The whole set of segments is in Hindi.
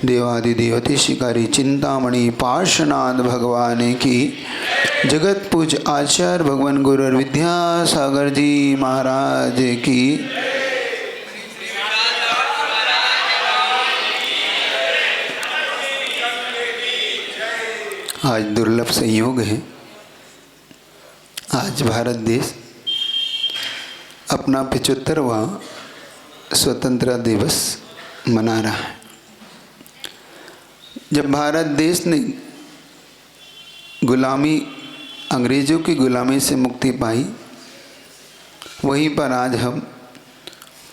देवादिदेवते शिकारी चिंतामणि पार्श्वनाथ भगवान की, जगत पूज आचार्य भगवान गुरु विद्यासागर जी महाराज की। आज दुर्लभ संयोग है, आज भारत देश अपना 75वां स्वतंत्रता दिवस मना रहा है। जब भारत देश ने गुलामी, अंग्रेज़ों की गुलामी से मुक्ति पाई, वहीं पर आज हम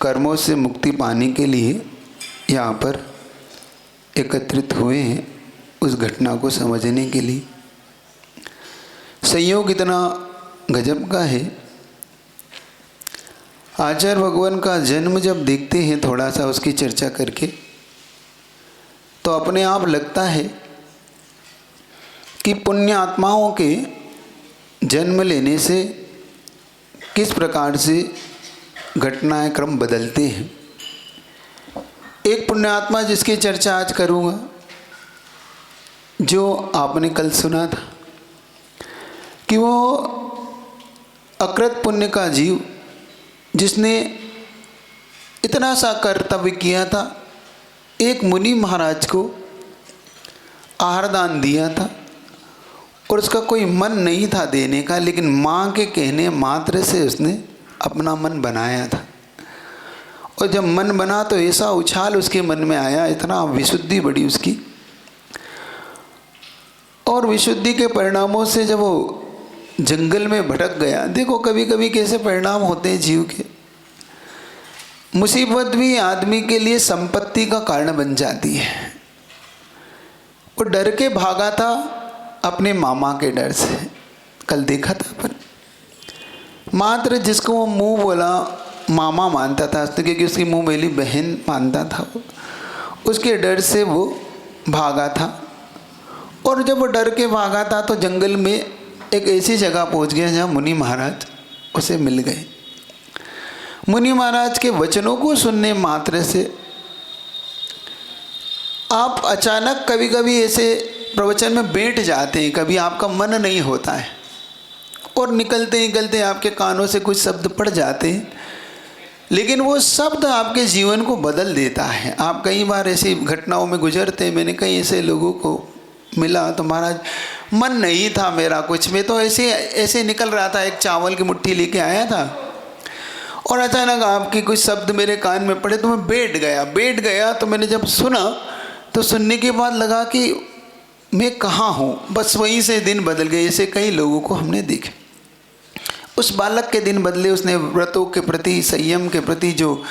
कर्मों से मुक्ति पाने के लिए यहाँ पर एकत्रित हुए हैं, उस घटना को समझने के लिए। संयोग इतना गजब का है। आचार्य भगवान का जन्म जब देखते हैं थोड़ा सा उसकी चर्चा करके, तो अपने आप लगता है कि पुण्य आत्माओं के जन्म लेने से किस प्रकार से घटनाएं क्रम बदलते हैं। एक पुण्य आत्मा जिसकी चर्चा आज करूँगा, जो आपने कल सुना था कि वो अकृत पुण्य का जीव, जिसने इतना सा कर्तव्य किया था, एक मुनि महाराज को आहार दान दिया था और उसका कोई मन नहीं था देने का, लेकिन माँ के कहने मात्र से उसने अपना मन बनाया था। और जब मन बना तो ऐसा उछाल उसके मन में आया, इतना विशुद्धि बढ़ी उसकी, और विशुद्धि के परिणामों से जब वो जंगल में भटक गया। देखो कभी कभी कैसे परिणाम होते हैं जीव के। मुसीबत भी आदमी के लिए संपत्ति का कारण बन जाती है। वो डर के भागा था अपने मामा के डर से, कल देखा था अपन। मात्र जिसको वो मुंह बोला मामा मानता था, क्योंकि उसकी मुंह मेली बहन मानता था वो, उसके डर से वो भागा था। और जब वो डर के भागा था तो जंगल में एक ऐसी जगह पहुंच गया जहाँ मुनि महाराज उसे मिल गए। मुनि महाराज के वचनों को सुनने मात्र से आप अचानक कभी कभी ऐसे प्रवचन में बैठ जाते हैं, कभी आपका मन नहीं होता है और निकलते निकलते आपके कानों से कुछ शब्द पड़ जाते हैं, लेकिन वो शब्द आपके जीवन को बदल देता है। आप कई बार ऐसी घटनाओं में गुजरते हैं। मैंने कई ऐसे लोगों को मिला तो महाराज मन नहीं था मेरा कुछ में, तो ऐसे निकल रहा था, एक चावल की मुट्ठी लेके आया था और अचानक आपके कुछ शब्द मेरे कान में पड़े तो मैं बैठ गया। तो मैंने जब सुना तो सुनने के बाद लगा कि मैं कहाँ हूँ, बस वहीं से दिन बदल गए। ऐसे कई लोगों को हमने देखे। उस बालक के दिन बदले, उसने व्रतों के प्रति, संयम के प्रति जो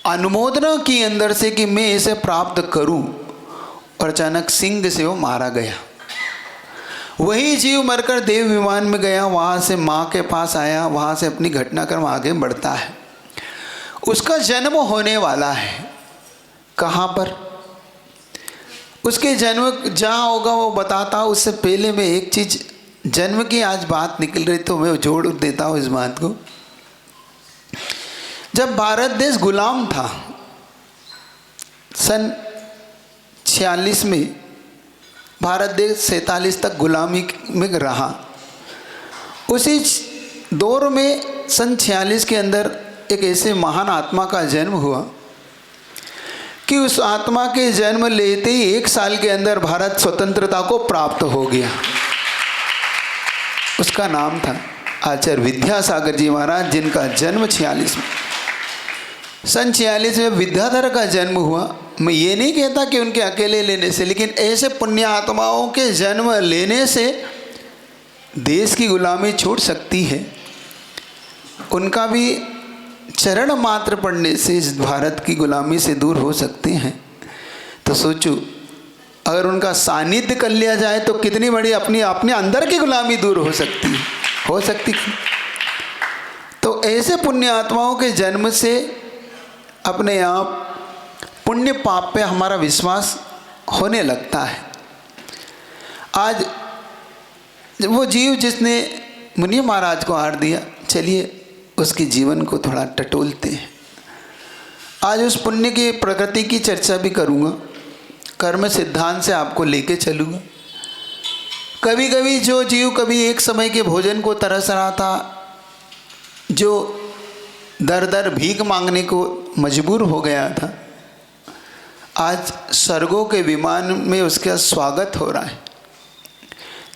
अनुमोदना की अंदर से कि मैं इसे प्राप्त करूँ, और अचानक सिंह से वो मारा गया। वही जीव मरकर देव विमान में गया, वहाँ से माँ के पास आया, वहाँ से अपनी घटनाक्रम आगे बढ़ता है। उसका जन्म होने वाला है। कहाँ पर? उसके जन्म जहाँ होगा वो बताता। उससे पहले मैं एक चीज़, जन्म की आज बात निकल रही तो मैं जोड़ देता हूँ इस बात को। जब भारत देश गुलाम था सन 46 में, भारत देश 47 तक गुलामी में रहा। उसी दौर में सन 46 के अंदर एक ऐसे महान आत्मा का जन्म हुआ कि उस आत्मा के जन्म लेते ही 1 साल के अंदर भारत स्वतंत्रता को प्राप्त हो गया। उसका नाम था आचार्य विद्यासागर जी महाराज, जिनका जन्म 46 में, सन 46 में विद्याधर का जन्म हुआ। मैं ये नहीं कहता कि उनके अकेले लेने से, लेकिन ऐसे पुण्य आत्माओं के जन्म लेने से देश की गुलामी छूट सकती है। उनका भी चरण मात्र पड़ने से इस भारत की गुलामी से दूर हो सकते हैं। तो सोचो, अगर उनका सानिध्य कर लिया जाए तो कितनी बड़ी अपने अंदर की गुलामी दूर हो सकती है, हो सकती है। तो ऐसे पुण्य आत्माओं के जन्म से अपने आप पुण्य पाप पे हमारा विश्वास होने लगता है। आज वो जीव जिसने मुनि महाराज को हार दिया, चलिए उसके जीवन को थोड़ा टटोलते हैं। आज उस पुण्य की प्रकृति की चर्चा भी करूँगा। कर्म सिद्धांत से आपको लेके चलूँगा। कभी कभी जो जीव कभी एक समय के भोजन को तरस रहा था, जो दर दर भीख मांगने को मजबूर हो गया था, आज स्वर्गों के विमान में उसका स्वागत हो रहा है।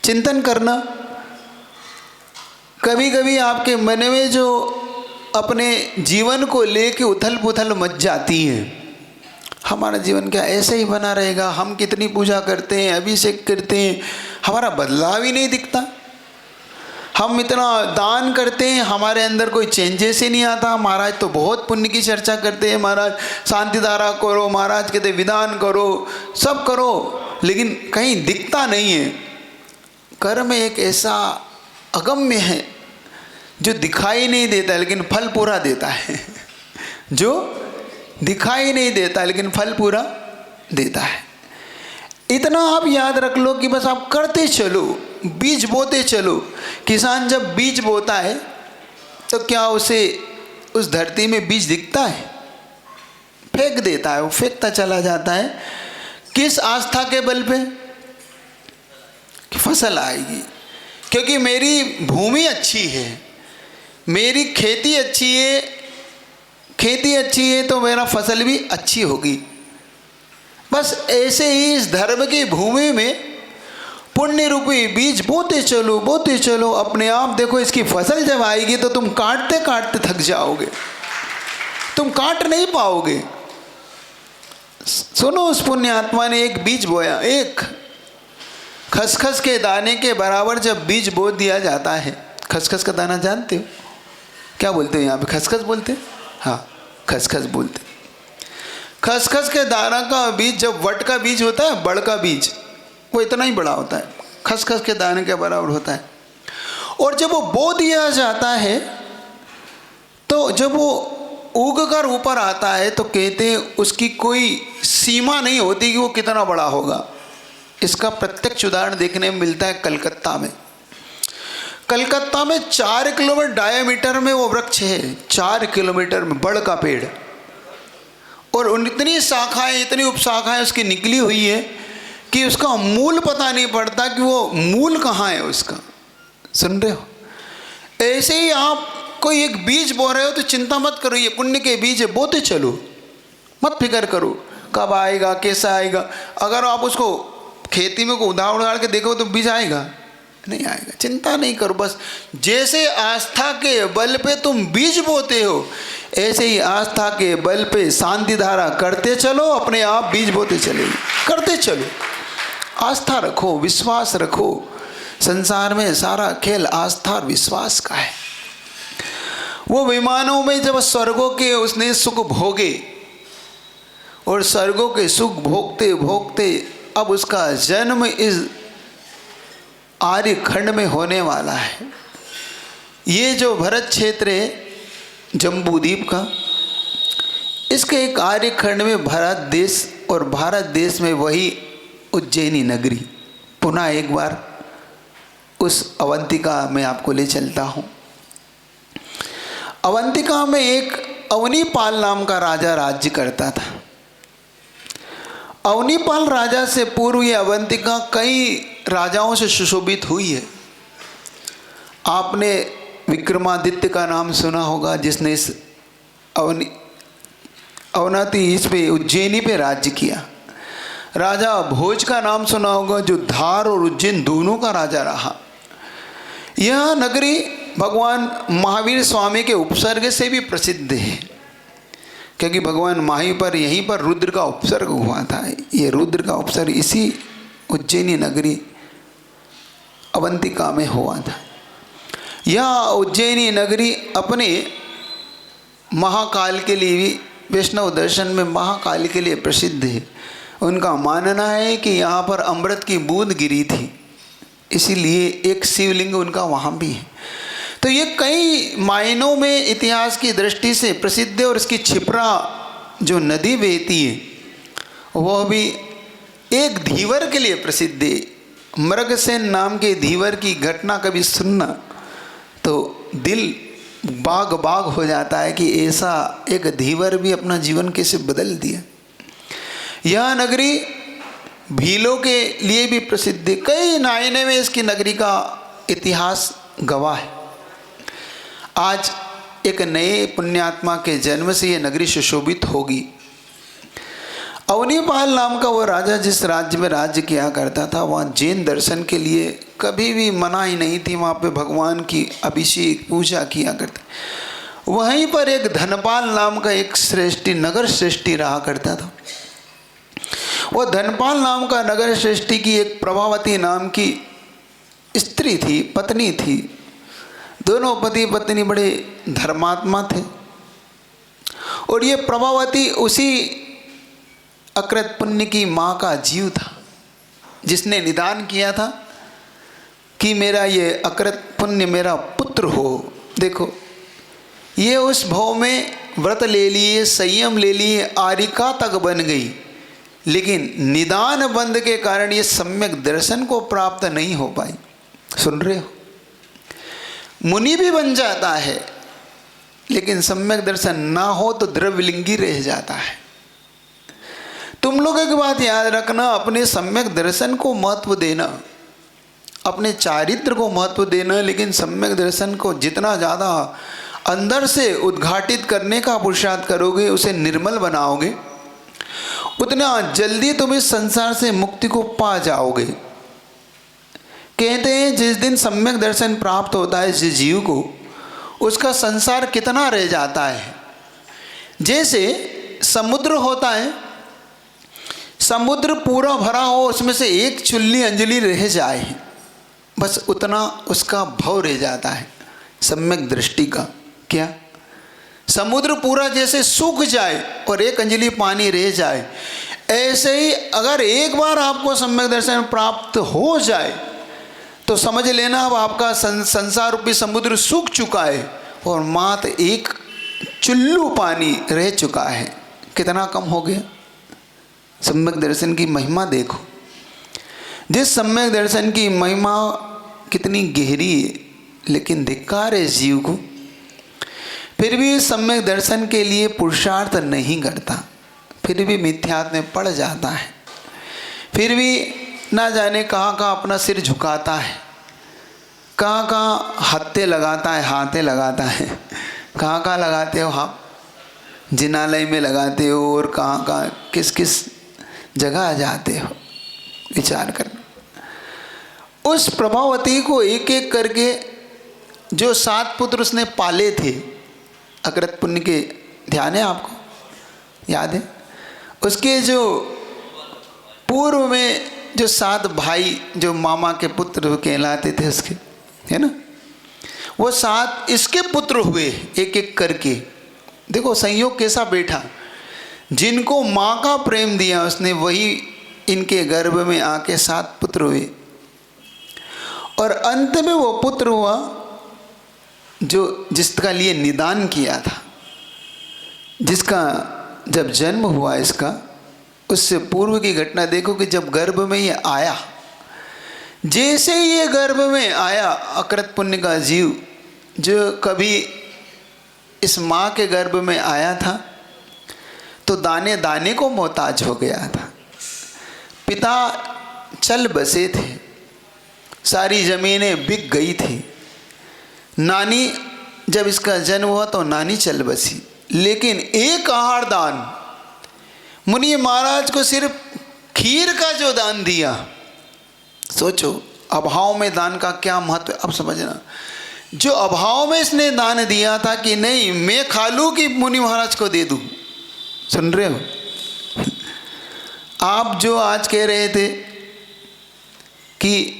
चिंतन करना, कभी कभी आपके मन में जो अपने जीवन को लेके उथल पुथल मच जाती है, हमारा जीवन क्या ऐसे ही बना रहेगा, हम कितनी पूजा करते हैं, अभिषेक करते हैं, हमारा बदलाव ही नहीं दिखता, हम इतना दान करते हैं, हमारे अंदर कोई चेंजेस ही नहीं आता। महाराज तो बहुत पुण्य की चर्चा करते हैं, महाराज शांति धारा करो, महाराज कहते विधान करो, सब करो, लेकिन कहीं दिखता नहीं है। कर्म एक ऐसा अगम्य है जो दिखाई नहीं देता लेकिन फल पूरा देता है, जो दिखाई नहीं देता लेकिन फल पूरा देता है। इतना आप याद रख लो कि बस आप करते चलो, बीज बोते चलो। किसान जब बीज बोता है तो क्या उसे उस धरती में बीज दिखता है? फेंक देता है, वो फेंकता चला जाता है। किस आस्था के बल पे? कि फसल आएगी, क्योंकि मेरी भूमि अच्छी है, मेरी खेती अच्छी है, खेती अच्छी है तो मेरा फसल भी अच्छी होगी। बस ऐसे ही इस धर्म की भूमि में पुण्य रूपी बीज बोते चलो, बोते चलो। अपने आप देखो इसकी फसल जब आएगी तो तुम काटते काटते थक जाओगे, तुम काट नहीं पाओगे। सुनो, उस पुण्य आत्मा ने एक बीज बोया, एक खसखस के दाने के बराबर जब बीज बो दिया जाता है। खसखस का दाना जानते हो? क्या बोलते हो यहाँ पे? खसखस बोलते? हाँ, खसखस बोलते। खसखस के दाना का बीज जब वट का बीज होता है, बड़ का बीज, वो इतना ही बड़ा होता है, खसखस के दाने के बराबर होता है। और जब वो बो दिया जाता है तो जब वो उग कर ऊपर आता है तो कहते हैं उसकी कोई सीमा नहीं होती कि वो कितना बड़ा होगा। इसका प्रत्यक्ष उदाहरण देखने में मिलता है कलकत्ता में। कलकत्ता में 4 किलोमीटर डायमीटर में वो वृक्ष है, 4 किलोमीटर में बड़ का पेड़, और इतनी शाखाएं, इतनी उपशाखाएं उसकी निकली हुई है कि उसका मूल पता नहीं पड़ता कि वो मूल कहाँ है उसका। सुन रहे हो? ऐसे ही आप कोई एक बीज बो रहे हो तो चिंता मत करो, ये पुण्य के बीज है, बोते चलो, मत फिक्र करो कब आएगा, कैसा आएगा। अगर आप उसको खेती में को उधार के देखो तो बीज आएगा? नहीं आएगा। चिंता नहीं करो, बस जैसे आस्था के बल पे तुम बीज बोते हो, ऐसे ही आस्था के बल पे शांति धारा करते चलो, अपने आप बीज बोते चलेगी। करते चलो, आस्था रखो, विश्वास रखो। संसार में सारा खेल आस्था और विश्वास का है। वो विमानों में जब स्वर्गों के उसने सुख भोगे, और स्वर्गों के सुख भोगते भोगते अब उसका जन्म इस आर्य खंड में होने वाला है। ये जो भरत क्षेत्र है जम्बू द्वीप का, इसके एक आर्य खंड में भारत देश, और भारत देश में वही उज्जैनी नगरी। पुनः एक बार उस अवंतिका में आपको ले चलता हूँ। अवंतिका में एक अवनीपाल नाम का राजा राज्य करता था। अवनीपाल राजा से पूर्व ये अवंतिका कई राजाओं से सुशोभित हुई है। आपने विक्रमादित्य का नाम सुना होगा, जिसने इस अवनाति इस पे उज्जैनी पे राज्य किया। राजा भोज का नाम सुना होगा, जो धार और उज्जैन दोनों का राजा रहा। यह नगरी भगवान महावीर स्वामी के उपसर्ग से भी प्रसिद्ध है, क्योंकि भगवान माही पर यहीं पर रुद्र का उपसर्ग हुआ था। ये रुद्र का उपसर्ग इसी उज्जैनी नगरी अवंतिका में हुआ था। यह उज्जैनी नगरी अपने महाकाल के लिए भी, वैष्णव दर्शन में महाकाल के लिए प्रसिद्ध है। उनका मानना है कि यहाँ पर अमृत की बूंद गिरी थी, इसीलिए एक शिवलिंग उनका वहाँ भी है। तो ये कई मायनों में इतिहास की दृष्टि से प्रसिद्ध है। और इसकी क्षिप्रा जो नदी बहती है वह भी एक धीवर के लिए प्रसिद्ध है। मृगसेन नाम के धीवर की घटना कभी सुनना तो दिल बाग बाग हो जाता है कि ऐसा एक धीवर भी अपना जीवन कैसे बदल दिया। यह नगरी भीलों के लिए भी प्रसिद्ध है। कई नायने में इसकी नगरी का इतिहास गवाह है। आज एक नए पुण्यात्मा के जन्म से ये नगरी सुशोभित होगी। अवनीपाल नाम का वो राजा जिस राज्य में राज्य किया करता था, वहाँ जैन दर्शन के लिए कभी भी मनाही नहीं थी। वहाँ पे भगवान की अभिषेक पूजा किया करते। वहीं पर एक धनपाल नाम का एक श्रेष्ठी, नगर श्रेष्ठी रहा करता था। वो धनपाल नाम का नगर श्रेष्ठी की एक प्रभावती नाम की स्त्री थी, पत्नी थी। दोनों पति पत्नी बड़े धर्मात्मा थे। और ये प्रभावती उसी अकृत पुण्य की माँ का जीव था, जिसने निदान किया था कि मेरा ये अकृत पुण्य मेरा पुत्र हो। देखो, ये उस भाव में व्रत ले लिए, संयम ले लिए, आरिका तक बन गई, लेकिन निदान बंद के कारण ये सम्यक दर्शन को प्राप्त नहीं हो पाई। सुन रहे हो? मुनि भी बन जाता है, लेकिन सम्यक दर्शन ना हो तो द्रव्यलिंगी रह जाता है। तुम लोग एक बात याद रखना, अपने सम्यक दर्शन को महत्व देना, अपने चारित्र को महत्व देना, लेकिन सम्यक दर्शन को जितना ज़्यादा अंदर से उद्घाटित करने का पुरुषार्थ करोगे, उसे निर्मल बनाओगे, उतना जल्दी तुम इस संसार से मुक्ति को पा जाओगे। कहते हैं जिस दिन सम्यक दर्शन प्राप्त होता है जिस जीव को, उसका संसार कितना रह जाता है। जैसे समुद्र होता है, समुद्र पूरा भरा हो, उसमें से एक चुल्ली अंजलि रह जाए, बस उतना उसका भाव रह जाता है सम्यक दृष्टि का। क्या समुद्र पूरा जैसे सूख जाए और एक अंजलि पानी रह जाए, ऐसे ही अगर एक बार आपको सम्यक दर्शन प्राप्त हो जाए तो समझ लेना अब आपका संसार रूपी समुद्र सूख चुका है और मात्र एक चुल्लू पानी रह चुका है। कितना कम हो गया। सम्यक दर्शन की महिमा देखो, जिस सम्यक दर्शन की महिमा कितनी गहरी है, लेकिन धिक्कार है जीव को, फिर भी सम्यक दर्शन के लिए पुरुषार्थ नहीं करता, फिर भी मिथ्यात्व में पड़ जाता है, फिर भी ना जाने कहाँ कहाँ अपना सिर झुकाता है, कहाँ कहाँ हत्थे लगाता है, हाथे लगाता है। कहाँ कहाँ लगाते हो आप? जिनालय में लगाते हो और कहाँ कहाँ किस किस जगह जाते हो, विचार करना। उस प्रभावती को एक एक करके जो 7 पुत्र उसने पाले थे, अकृत पुण्य के, ध्यान है आपको? याद है? उसके जो पूर्व में जो 7 भाई जो मामा के पुत्र कहलाते थे उसके, है ना, वो 7 इसके पुत्र हुए एक एक करके। देखो संयोग कैसा बैठा, जिनको माँ का प्रेम दिया उसने, वही इनके गर्भ में आके 7 पुत्र हुए। और अंत में वो पुत्र हुआ जो जिसका लिए निदान किया था, जिसका जब जन्म हुआ इसका, उससे पूर्व की घटना देखो कि जब गर्भ में ये आया, जैसे ही ये गर्भ में आया अकृत पुण्य का जीव, जो कभी इस माँ के गर्भ में आया था तो दाने दाने को मोहताज हो गया था। पिता चल बसे थे, सारी ज़मीनें बिक गई थी। नानी जब इसका जन्म हुआ तो नानी चल बसी, लेकिन एक आहार दान मुनि महाराज को सिर्फ खीर का जो दान दिया, सोचो अभाव में दान का क्या महत्व। अब समझना, जो अभाव में इसने दान दिया था कि नहीं मैं खा लूँ कि मुनि महाराज को दे दूँ। सुन रहे हो? आप जो आज कह रहे थे कि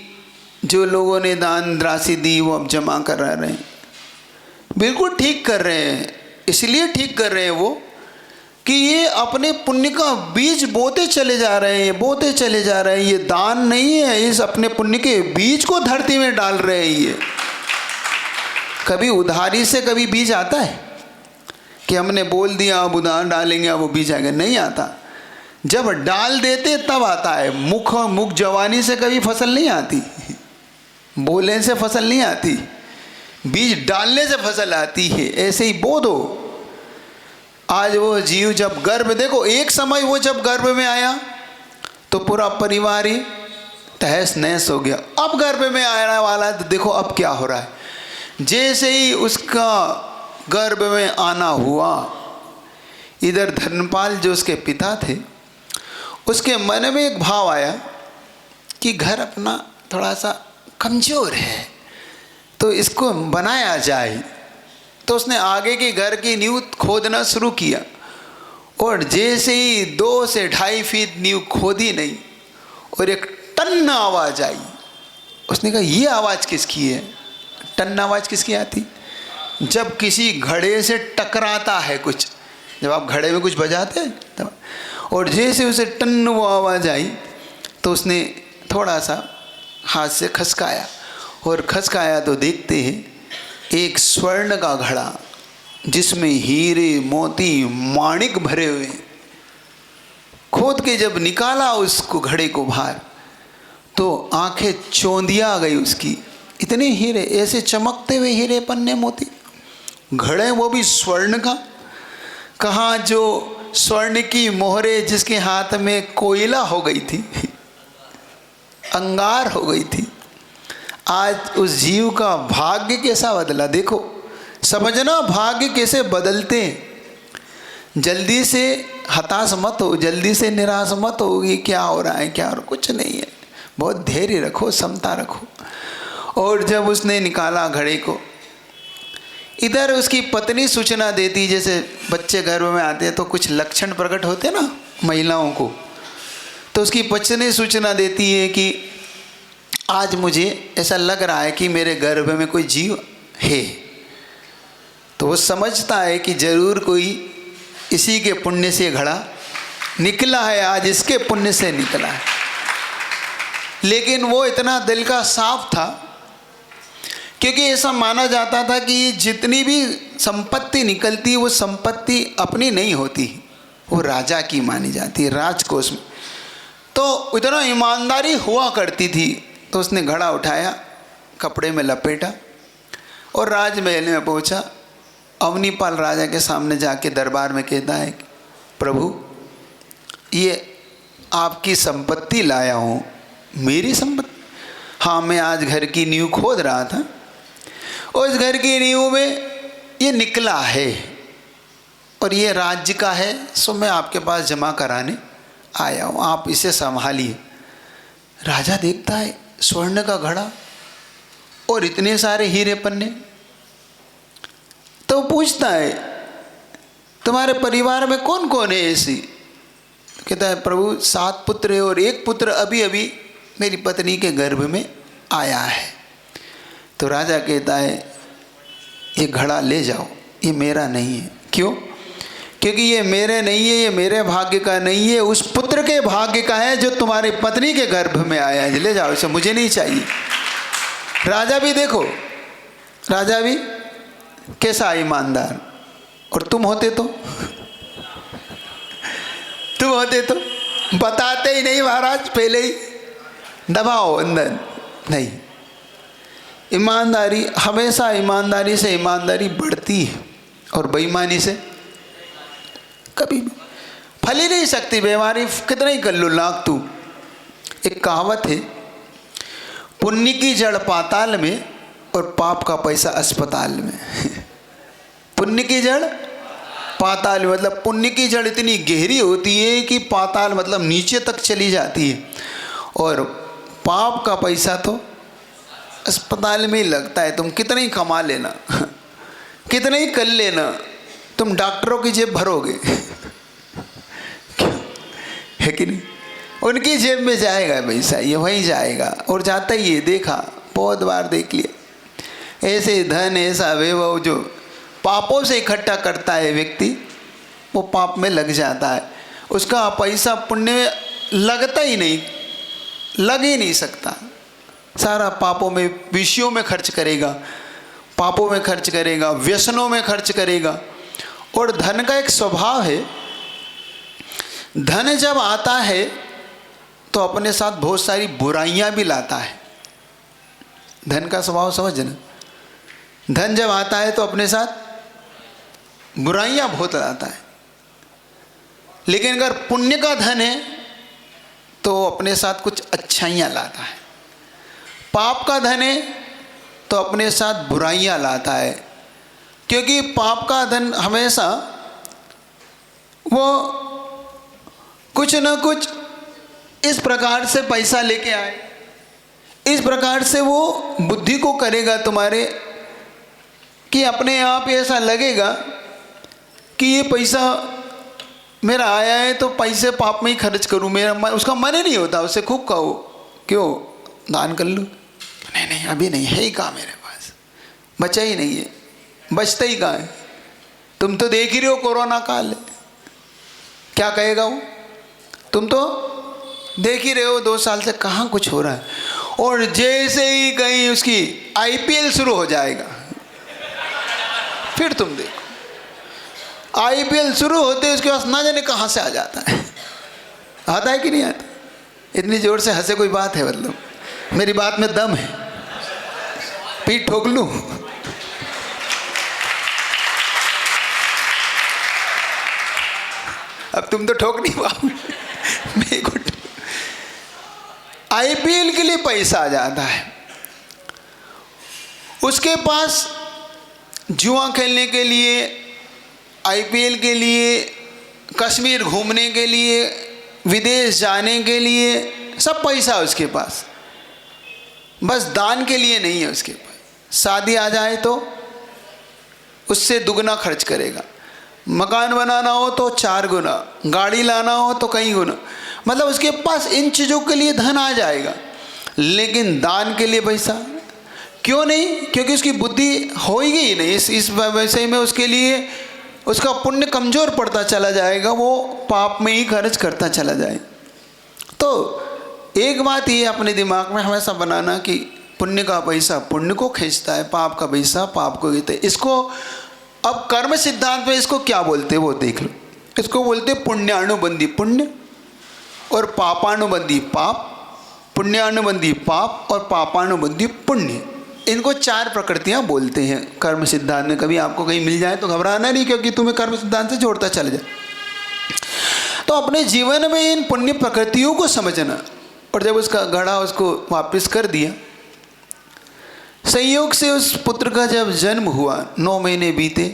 जो लोगों ने दान राशि दी वो अब जमा कर रहे हैं, बिल्कुल ठीक कर रहे हैं। इसलिए ठीक कर रहे हैं वो कि ये अपने पुण्य का बीज बोते चले जा रहे हैं, बोते चले जा रहे हैं। ये दान नहीं है, इस अपने पुण्य के बीज को धरती में डाल रहे हैं। ये कभी उधारी से कभी बीज आता है कि हमने बोल दिया अब उधार डालेंगे अब वो बीज आएगा? नहीं आता। जब डाल देते तब आता है। मुख जवानी से कभी फसल नहीं आती, बोलने से फसल नहीं आती, बीज डालने से फसल आती है। ऐसे ही बो दो। आज वो जीव जब गर्भ, देखो एक समय वो जब गर्भ में आया तो पूरा परिवार ही तहस नहस हो गया। अब गर्भ में आने वाला है तो देखो अब क्या हो रहा है। जैसे ही उसका गर्भ में आना हुआ, इधर धर्मपाल जो उसके पिता थे, उसके मन में एक भाव आया कि घर अपना थोड़ा सा कमज़ोर है तो इसको बनाया जाए। तो उसने आगे के घर की नींव खोदना शुरू किया और जैसे ही 2 से 2.5 फीट नींव खोदी नहीं और एक टन आवाज़ आई। उसने कहा ये आवाज़ किसकी है? टन आवाज़ किसकी आती? जब किसी घड़े से टकराता है कुछ, जब आप घड़े में कुछ बजाते हैं तब। और जैसे उसे टन वो आवाज़ आई तो उसने थोड़ा सा हाथ से खसकाया और खसकाया तो देखते हैं एक स्वर्ण का घड़ा जिसमें हीरे मोती माणिक भरे हुए। खोद के जब निकाला उसको घड़े को बाहर तो आंखें चौंधिया गई उसकी। इतने हीरे, ऐसे चमकते हुए हीरे पन्ने मोती, घड़े वो भी स्वर्ण का। कहाँ जो स्वर्ण की मोहरे जिसके हाथ में कोयला हो गई थी, अंगार हो गई थी, आज उस जीव का भाग्य कैसा बदला। देखो समझना भाग्य कैसे बदलते हैं। जल्दी से हताश मत हो, जल्दी से निराश मत हो कि क्या हो रहा है क्या हो रहा है, कुछ नहीं है। बहुत धैर्य रखो, समता रखो। और जब उसने निकाला घड़े को, इधर उसकी पत्नी सूचना देती, जैसे बच्चे गर्भ में आते हैं तो कुछ लक्षण प्रकट होते हैं ना महिलाओं को, तो उसकी पत्नी सूचना देती है कि आज मुझे ऐसा लग रहा है कि मेरे गर्भ में कोई जीव है। तो वो समझता है कि जरूर कोई इसी के पुण्य से घड़ा निकला है, आज इसके पुण्य से निकला है। लेकिन वो इतना दिल का साफ था क्योंकि ऐसा माना जाता था कि जितनी भी संपत्ति निकलती वो संपत्ति अपनी नहीं होती, वो राजा की मानी जाती है, राजकोष में। तो इतना ईमानदारी हुआ करती थी। तो उसने घड़ा उठाया, कपड़े में लपेटा और राजमहल में पहुंचा। अवनीपाल राजा के सामने जाके दरबार में कहता है, प्रभु ये आपकी संपत्ति लाया हूँ। मेरी संपत्ति? हाँ, मैं आज घर की नींव खोद रहा था और इस घर की नींव में ये निकला है और ये राज्य का है, सो मैं आपके पास जमा कराने आया हूँ, आप इसे संभालिए। राजा देखता है स्वर्ण का घड़ा और इतने सारे हीरे पन्ने, तो पूछता है तुम्हारे परिवार में कौन कौन है ऐसी? कहता है प्रभु 7 पुत्र है और एक पुत्र अभी अभी मेरी पत्नी के गर्भ में आया है। तो राजा कहता है ये घड़ा ले जाओ, ये मेरा नहीं है। क्यों? क्योंकि ये मेरे नहीं है, ये मेरे भाग्य का नहीं है, उस पुत्र के भाग्य का है जो तुम्हारी पत्नी के गर्भ में आया है। ले जाओ इसे, मुझे नहीं चाहिए। राजा भी देखो, राजा भी कैसा ईमानदार। और तुम होते तो तुम होते तो बताते ही नहीं महाराज, पहले ही दबाओ अंदर। नहीं, ईमानदारी हमेशा, ईमानदारी से ईमानदारी बढ़ती है और बेईमानी से कभी भी फल ही नहीं सकती। बेईमानी कितना ही कर लो लाख तू। एक कहावत है, पुण्य की जड़ पाताल में और पाप का पैसा अस्पताल में। पुण्य की जड़ पाताल में मतलब पुण्य की जड़ इतनी गहरी होती है कि पाताल मतलब नीचे तक चली जाती है, और पाप का पैसा तो अस्पताल में ही लगता है। तुम कितना ही कमा लेना, कितना ही कर लेना, तुम डॉक्टरों की जेब भरोगे है कि नहीं? उनकी जेब में जाएगा पैसा, ये वहीं जाएगा और जाता ही है। देखा, बहुत बार देख लिया। ऐसे धन, ऐसा वैभव जो पापों से इकट्ठा करता है व्यक्ति, वो पाप में लग जाता है। उसका पैसा पुण्य में लगता ही नहीं, लग ही नहीं सकता। सारा पापों में, विषयों में खर्च करेगा, पापों में खर्च करेगा, व्यसनों में खर्च करेगा। और धन का एक स्वभाव है, धन जब आता है तो अपने साथ बहुत सारी बुराइयां भी लाता है। धन का स्वभाव समझना, धन जब आता है तो अपने साथ बुराइयां बहुत लाता है। लेकिन अगर पुण्य का धन है तो अपने साथ कुछ अच्छाइयाँ लाता है, पाप का धन है तो अपने साथ बुराइयाँ लाता है। क्योंकि पाप का धन हमेशा वो कुछ न कुछ इस प्रकार से पैसा लेके आए, इस प्रकार से वो बुद्धि को करेगा तुम्हारे कि अपने आप ऐसा लगेगा कि ये पैसा मेरा आया है तो पैसे पाप में ही खर्च करूं। उसका मन ही नहीं होता, उससे खूब कहो क्यों दान कर लूँ, नहीं नहीं अभी नहीं है ही कहाँ मेरे पास, बचा ही नहीं है, बचता ही कहाँ है। तुम तो देख ही रहे हो कोरोना काल है, क्या कहेगा वो, तुम तो देख ही रहे हो 2 साल से कहाँ कुछ हो रहा है। और जैसे ही कहीं उसकी IPL शुरू हो जाएगा फिर तुम देखो, IPL शुरू होते उसके पास ना जाने कहाँ से आ जाता है। आता है कि नहीं आता? इतनी जोर से हंसे कोई बात है, मतलब मेरी बात में दम है, पीठ ठोक लूं? अब तुम तो ठोक नहीं पाओगे मेरे को। IPL के लिए पैसा आ जाता है, उसके पास जुआ खेलने के लिए, IPL के लिए, कश्मीर घूमने के लिए, विदेश जाने के लिए सब पैसा है उसके पास, बस दान के लिए नहीं है उसके पास। शादी आ जाए तो उससे दुगना खर्च करेगा, मकान बनाना हो तो 4 गुना, गाड़ी लाना हो तो कई गुना, मतलब उसके पास इन चीज़ों के लिए धन आ जाएगा, लेकिन दान के लिए पैसा क्यों नहीं? क्योंकि उसकी बुद्धि होएगी ही नहीं इस विषय में, उसके लिए उसका पुण्य कमज़ोर पड़ता चला जाएगा, वो पाप में ही खर्च करता चला जाएगा। तो एक बात ये अपने दिमाग में हमेशा बनाना कि पुण्य का पैसा पुण्य को खींचता है, पाप का पैसा पाप को खींचता है। इसको अब कर्म सिद्धांत में इसको क्या बोलते हैं वो देख लो। इसको बोलते पुण्यानुबंधी पुण्य और पापानुबंधी पाप, पुण्यानुबंधी पाप और पापानुबंधी पुण्य। इनको 4 प्रकृतियां बोलते हैं कर्म सिद्धांत में। कभी आपको कहीं मिल जाए तो घबराना नहीं, क्योंकि तुम्हें कर्म सिद्धांत से जोड़ता चला जाए। तो अपने जीवन में इन पुण्य प्रकृतियों को समझना, और जब उसका घड़ा उसको वापस कर दिया, संयोग से उस पुत्र का जब जन्म हुआ, 9 महीने बीते,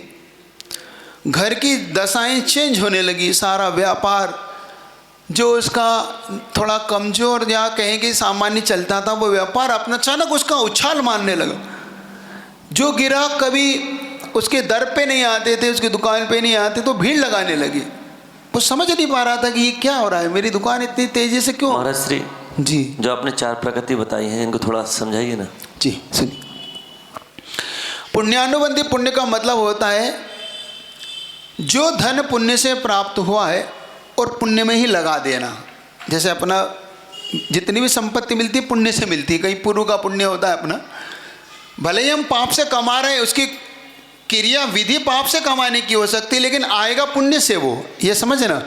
घर की दशाएं चेंज होने लगी, सारा व्यापार जो उसका थोड़ा कमज़ोर या कहें कि सामान्य चलता था, वो व्यापार अपना अचानक उसका उछाल मारने लगा। जो ग्राहक कभी उसके दर पे नहीं आते थे, उसकी दुकान पे नहीं आते, तो भीड़ लगाने लगी। वो समझ नहीं पा रहा था कि ये क्या हो रहा है, मेरी दुकान इतनी तेज़ी से क्यों। महाराज श्री जी, जो आपने 4 प्रकृति बताई हैं, इनको थोड़ा समझाइए ना। जी सुनिए। पुण्यानुबंधी पुण्य का मतलब होता है जो धन पुण्य से प्राप्त हुआ है और पुण्य में ही लगा देना। जैसे अपना जितनी भी संपत्ति मिलती है पुण्य से मिलती है, कहीं पूर्व का पुण्य होता है अपना, भले ही हम पाप से कमा रहे हैं, उसकी क्रिया विधि पाप से कमाने की हो सकती है, लेकिन आएगा पुण्य से वो, ये समझना।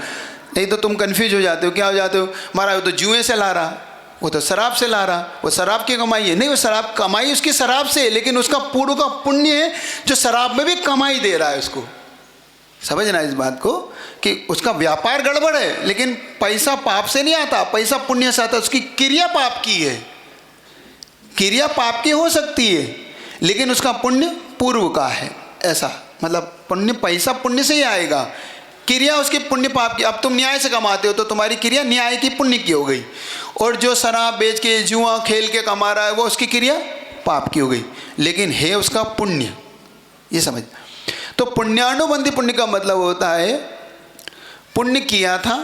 नहीं तो तुम कंफ्यूज हो जाते हो, क्या हो जाते हो, महाराज वो तो जुए से ला रहा, वो तो शराब से ला रहा, वो शराब की कमाई है। नहीं, वो शराब कमाई उसकी शराब से है, लेकिन उसका पूर्व का पुण्य है जो शराब में भी कमाई दे रहा है उसको। समझना इस बात को कि उसका व्यापार गड़बड़ है, लेकिन पैसा पाप से नहीं आता, पैसा पुण्य से आता। उसकी क्रिया पाप की है, क्रिया पाप की हो सकती है, लेकिन उसका पुण्य पूर्व का है। ऐसा मतलब पुण्य, पैसा पुण्य से ही आएगा, क्रिया उसकी पुण्य पाप की। अब तुम न्याय से कमाते हो तो तुम्हारी क्रिया न्याय की पुण्य की हो गई, और जो शराब बेच के जुआ खेल के कमा रहा है वो उसकी क्रिया पाप की हो गई, लेकिन है उसका पुण्य। ये समझ। तो पुण्यानुबंधी पुण्य का मतलब होता है पुण्य किया था,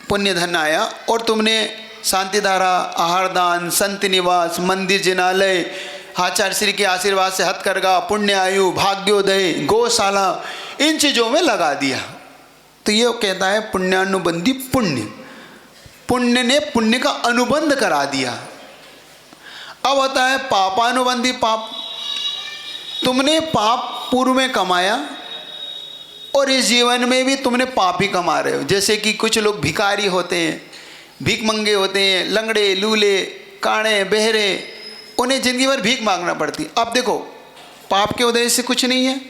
पुण्य धन आया, और तुमने शांतिधारा, आहार दान, संत निवास, मंदिर जिनालय, आचार्य श्री के आशीर्वाद से हथकरघा, पुण्य आयु, भाग्योदय, गौशाला, इन चीज़ों में लगा दिया। तो ये कहता है पुण्यानुबंधी पुण्य। पुण्य ने पुण्य का अनुबंध करा दिया। अब होता है पापानुबंधी पाप। तुमने पाप पूर्व में कमाया और इस जीवन में भी तुमने पाप ही कमा रहे हो। जैसे कि कुछ लोग भिखारी होते हैं, भीख मंगे होते हैं, लंगड़े, लूले, काणे, बहरे, उन्हें जिंदगी भर भीख मांगना पड़ती। अब देखो, पाप के उदय से कुछ नहीं है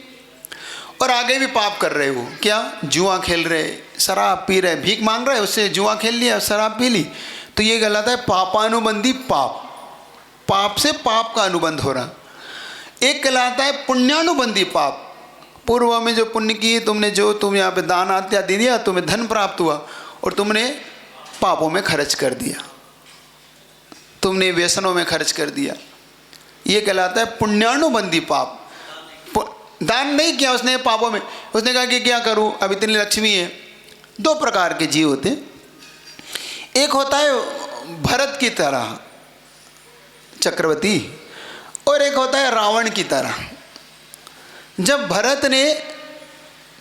और आगे भी पाप कर रहे हो। क्या? जुआ खेल रहे, शराब पी रहे, भीख मांग रहे, उससे जुआ खेल लिया, शराब पी ली, तो ये कहलाता है पापानुबंधी पाप, पाप से पाप का अनुबंध हो रहा। एक कहलाता है पुण्यानुबंधी पाप, पूर्व में जो पुण्य किए तुमने, जो तुम यहाँ पे दान इत्यादि दिया, तुम्हें धन प्राप्त हुआ और तुमने पापों में खर्च कर दिया, तुमने व्यसनों में खर्च कर दिया, ये कहलाता है पुण्यानुबंधी पाप। दान नहीं किया उसने पापों में, उसने कहा कि क्या करूं, अब इतनी लक्ष्मी है। दो प्रकार के जीव होते हैं, एक होता है भरत की तरह चक्रवर्ती, और एक होता है रावण की तरह। जब भरत ने,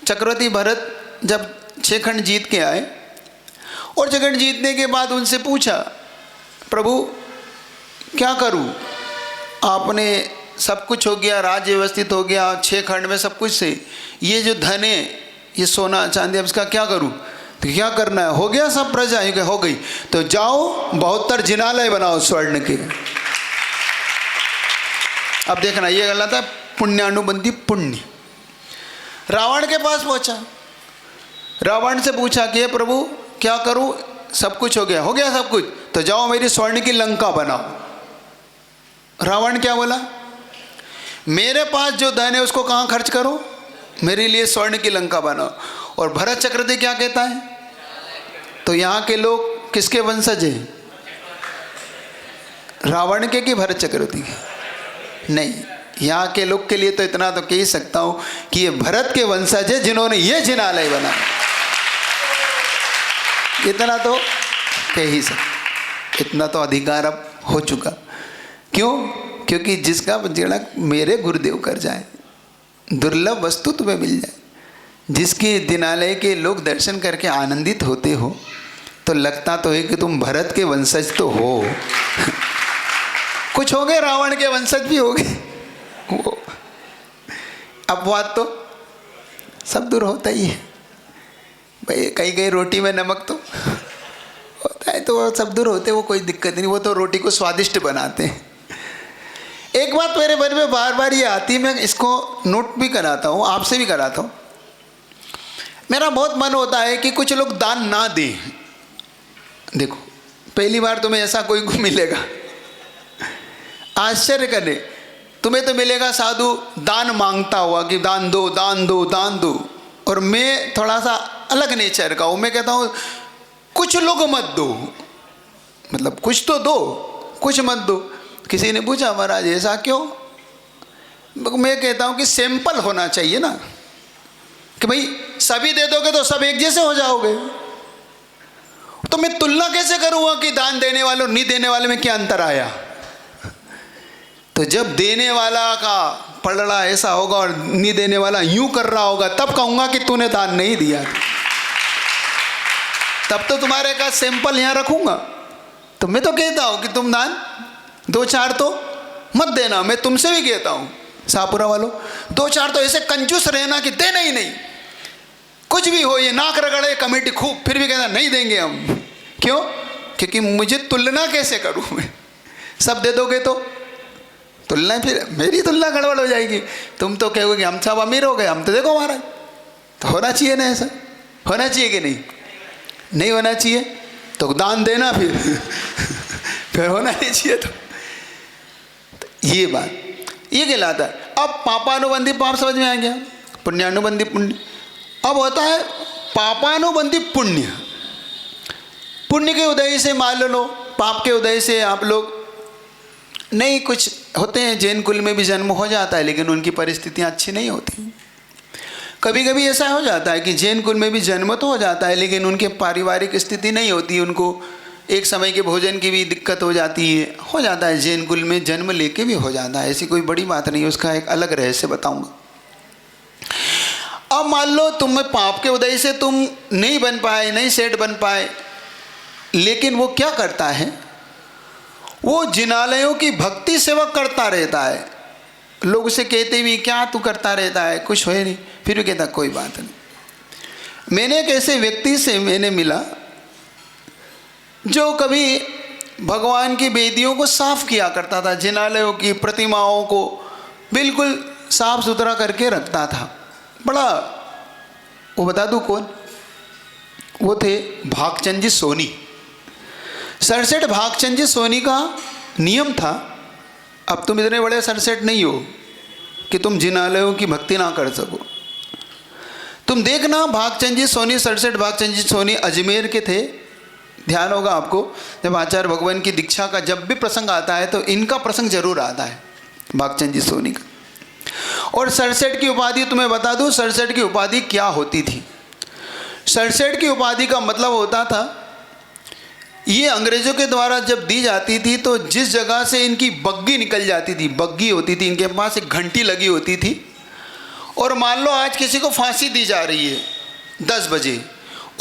चक्रवर्ती भरत जब 6 खंड जीत के आए और 6 खंड जीतने के बाद उनसे पूछा, प्रभु क्या करूं, आपने सब कुछ हो गया, राज्य व्यवस्थित हो गया, 6 खंड में सब कुछ से, ये जो धन है, ये सोना चांदी, अब इसका क्या करूं? तो क्या करना है, हो गया सब प्रजा, हो गई, तो जाओ 72 जिनालय बनाओ स्वर्ण के। अब देखना, ये गलत है, पुण्यानुबंधी पुण्य। रावण के पास पहुंचा, रावण से पूछा कि प्रभु क्या करूं, सब कुछ हो गया सब कुछ, तो जाओ मेरी स्वर्ण की लंका बनाओ। रावण क्या बोला, मेरे पास जो धन है उसको कहाँ खर्च करो, मेरे लिए स्वर्ण की लंका बनाओ। और भरत चक्रवर्ती क्या कहता है, तो यहाँ के लोग किसके वंशज हैं, रावण के कि भरत चक्रवर्ती के? नहीं, यहाँ के लोग के लिए तो इतना तो कह ही सकता हूँ कि ये भरत के वंशज है जिन्होंने ये जिनालय बनाया, इतना तो कह ही सकता, इतना तो अधिकार अब हो चुका। क्यों? क्योंकि जिसका जेड़ा मेरे गुरुदेव कर जाए, दुर्लभ वस्तु तुम्हें मिल जाए, जिसके दिनालय के लोग दर्शन करके आनंदित होते हो, तो लगता तो है कि तुम भरत के वंशज तो हो। कुछ हो गए, रावण के वंशज भी हो गए, वो अपवाद तो सब दूर होता ही है भाई, कहीं कहीं रोटी में नमक तो होता है, तो वो सब दूर होते, वो कोई दिक्कत नहीं, वो तो रोटी को स्वादिष्ट बनाते हैं। एक बात मेरे मन में बार बार ये आती, मैं इसको नोट भी कराता हूँ, आपसे भी कराता हूँ। मेरा बहुत मन होता है कि कुछ लोग दान ना दें। देखो, पहली बार तुम्हें ऐसा कोई को मिलेगा, आश्चर्य करे, तुम्हें तो मिलेगा साधु दान मांगता हुआ कि दान दो दान दो दान दो, और मैं थोड़ा सा अलग नेचर का हूँ, मैं कहता हूँ कुछ लोग मत दो, मतलब कुछ तो दो, कुछ मत दो। किसी ने पूछा महाराज ऐसा क्यों, मैं कहता हूँ कि सैंपल होना चाहिए ना, कि भाई सभी दे दोगे तो सब एक जैसे हो जाओगे, तो मैं तुलना कैसे करूँगा कि दान देने वाले और नहीं देने वाले में क्या अंतर आया। तो जब देने वाला का पलड़ा ऐसा होगा और नहीं देने वाला यूं कर रहा होगा, तब कहूँगा कि तूने दान नहीं दिया, तब तो तुम्हारे का सैंपल यहाँ रखूँगा। तो मैं तो कहता हूँ कि तुम दान 2-4 तो मत देना, मैं तुमसे भी कहता हूँ शाहपुरा वालों, 2-4 तो ऐसे कंजूस रहना कि देना ही नहीं, कुछ भी हो, ये नाक रगड़े कमेटी खूब, फिर भी कहना नहीं देंगे हम। क्यों? क्योंकि मुझे तुलना कैसे करूँ मैं, सब दे दोगे तो तुलना, फिर मेरी तुलना गड़बड़ हो जाएगी। तुम तो कहोगे कि हम सब अमीर हो गए, हम तो देखो महाराज, तो होना चाहिए ना, ऐसा होना चाहिए कि नहीं? नहीं होना चाहिए तो दान देना, फिर होना नहीं चाहिए तो ये बात, ये कहलाता है। अब पापानुबंधी पाप समझ में आ गया, पुण्यानुबंधी पुण्य। अब होता है पापानुबंधी पुण्य। पुण्य के उदय से मान लो, पाप के उदय से आप लोग नहीं, कुछ होते हैं जैन कुल में भी जन्म हो जाता है, लेकिन उनकी परिस्थितियाँ अच्छी नहीं होती। कभी कभी ऐसा हो जाता है कि जैन कुल में भी जन्म तो हो जाता है, लेकिन उनके पारिवारिक स्थिति नहीं होती, उनको एक समय के भोजन की भी दिक्कत हो जाती है, हो जाता है जैन कुल में जन्म लेके भी हो जाता है, ऐसी कोई बड़ी बात नहीं है, उसका एक अलग रहस्य बताऊंगा। अब मान लो तुम में पाप के उदय से तुम नहीं बन पाए, नहीं सेठ बन पाए, लेकिन वो क्या करता है, वो जिनालयों की भक्ति सेवा करता रहता है। लोग उसे कहते भी क्या तू करता रहता है, कुछ है नहीं, फिर भी कहता कोई बात नहीं। मैंने एक ऐसे व्यक्ति से मैंने मिला जो कभी भगवान की वेदियों को साफ किया करता था, जिनालयों की प्रतिमाओं को बिल्कुल साफ सुथरा करके रखता था, बड़ा, वो बता दूं कौन वो थे? भागचंद जी सोनी। सरसेठ भागचंद जी सोनी का नियम था, अब तुम इतने बड़े सरसेठ नहीं हो कि तुम जिनालयों की भक्ति ना कर सको। तुम देखना भागचंद जी सोनी, सरसेठ भागचंद जी सोनी अजमेर के थे। ध्यान होगा आपको, जब आचार्य भगवान की दीक्षा का जब भी प्रसंग आता है तो इनका प्रसंग जरूर आता है, भागचंद जी सोनी का। और सरसेठ की उपाधि तुम्हें बता दूं, सरसेठ की उपाधि क्या होती थी। सरसेठ की उपाधि का मतलब होता था, ये अंग्रेजों के द्वारा जब दी जाती थी तो जिस जगह से इनकी बग्गी निकल जाती थी, बग्गी होती थी, इनके पास एक घंटी लगी होती थी, और मान लो आज किसी को फांसी दी जा रही है 10 बजे,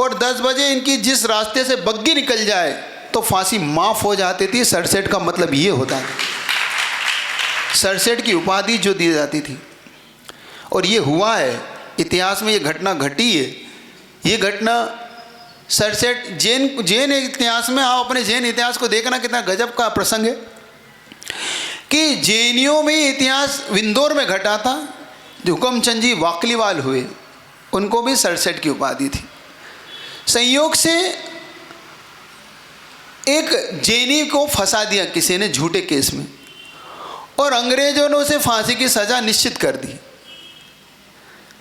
और 10 बजे इनकी जिस रास्ते से बग्गी निकल जाए तो फांसी माफ़ हो जाती थी। सरसेठ का मतलब ये होता है, सरसेठ की उपाधि जो दी जाती थी। और ये हुआ है, इतिहास में ये घटना घटी है। ये घटना सरसेठ जैन इतिहास में, आप अपने जैन इतिहास को देखना कितना गजब का प्रसंग है कि जैनियों में ये इतिहास इंदौर में घटा था। जो हुकमचंद जी वाकलीवाल हुए, उनको भी सरसेठ की उपाधि थी। संयोग से एक जैनी को फंसा दिया किसी ने झूठे केस में, और अंग्रेजों ने उसे फांसी की सज़ा निश्चित कर दी।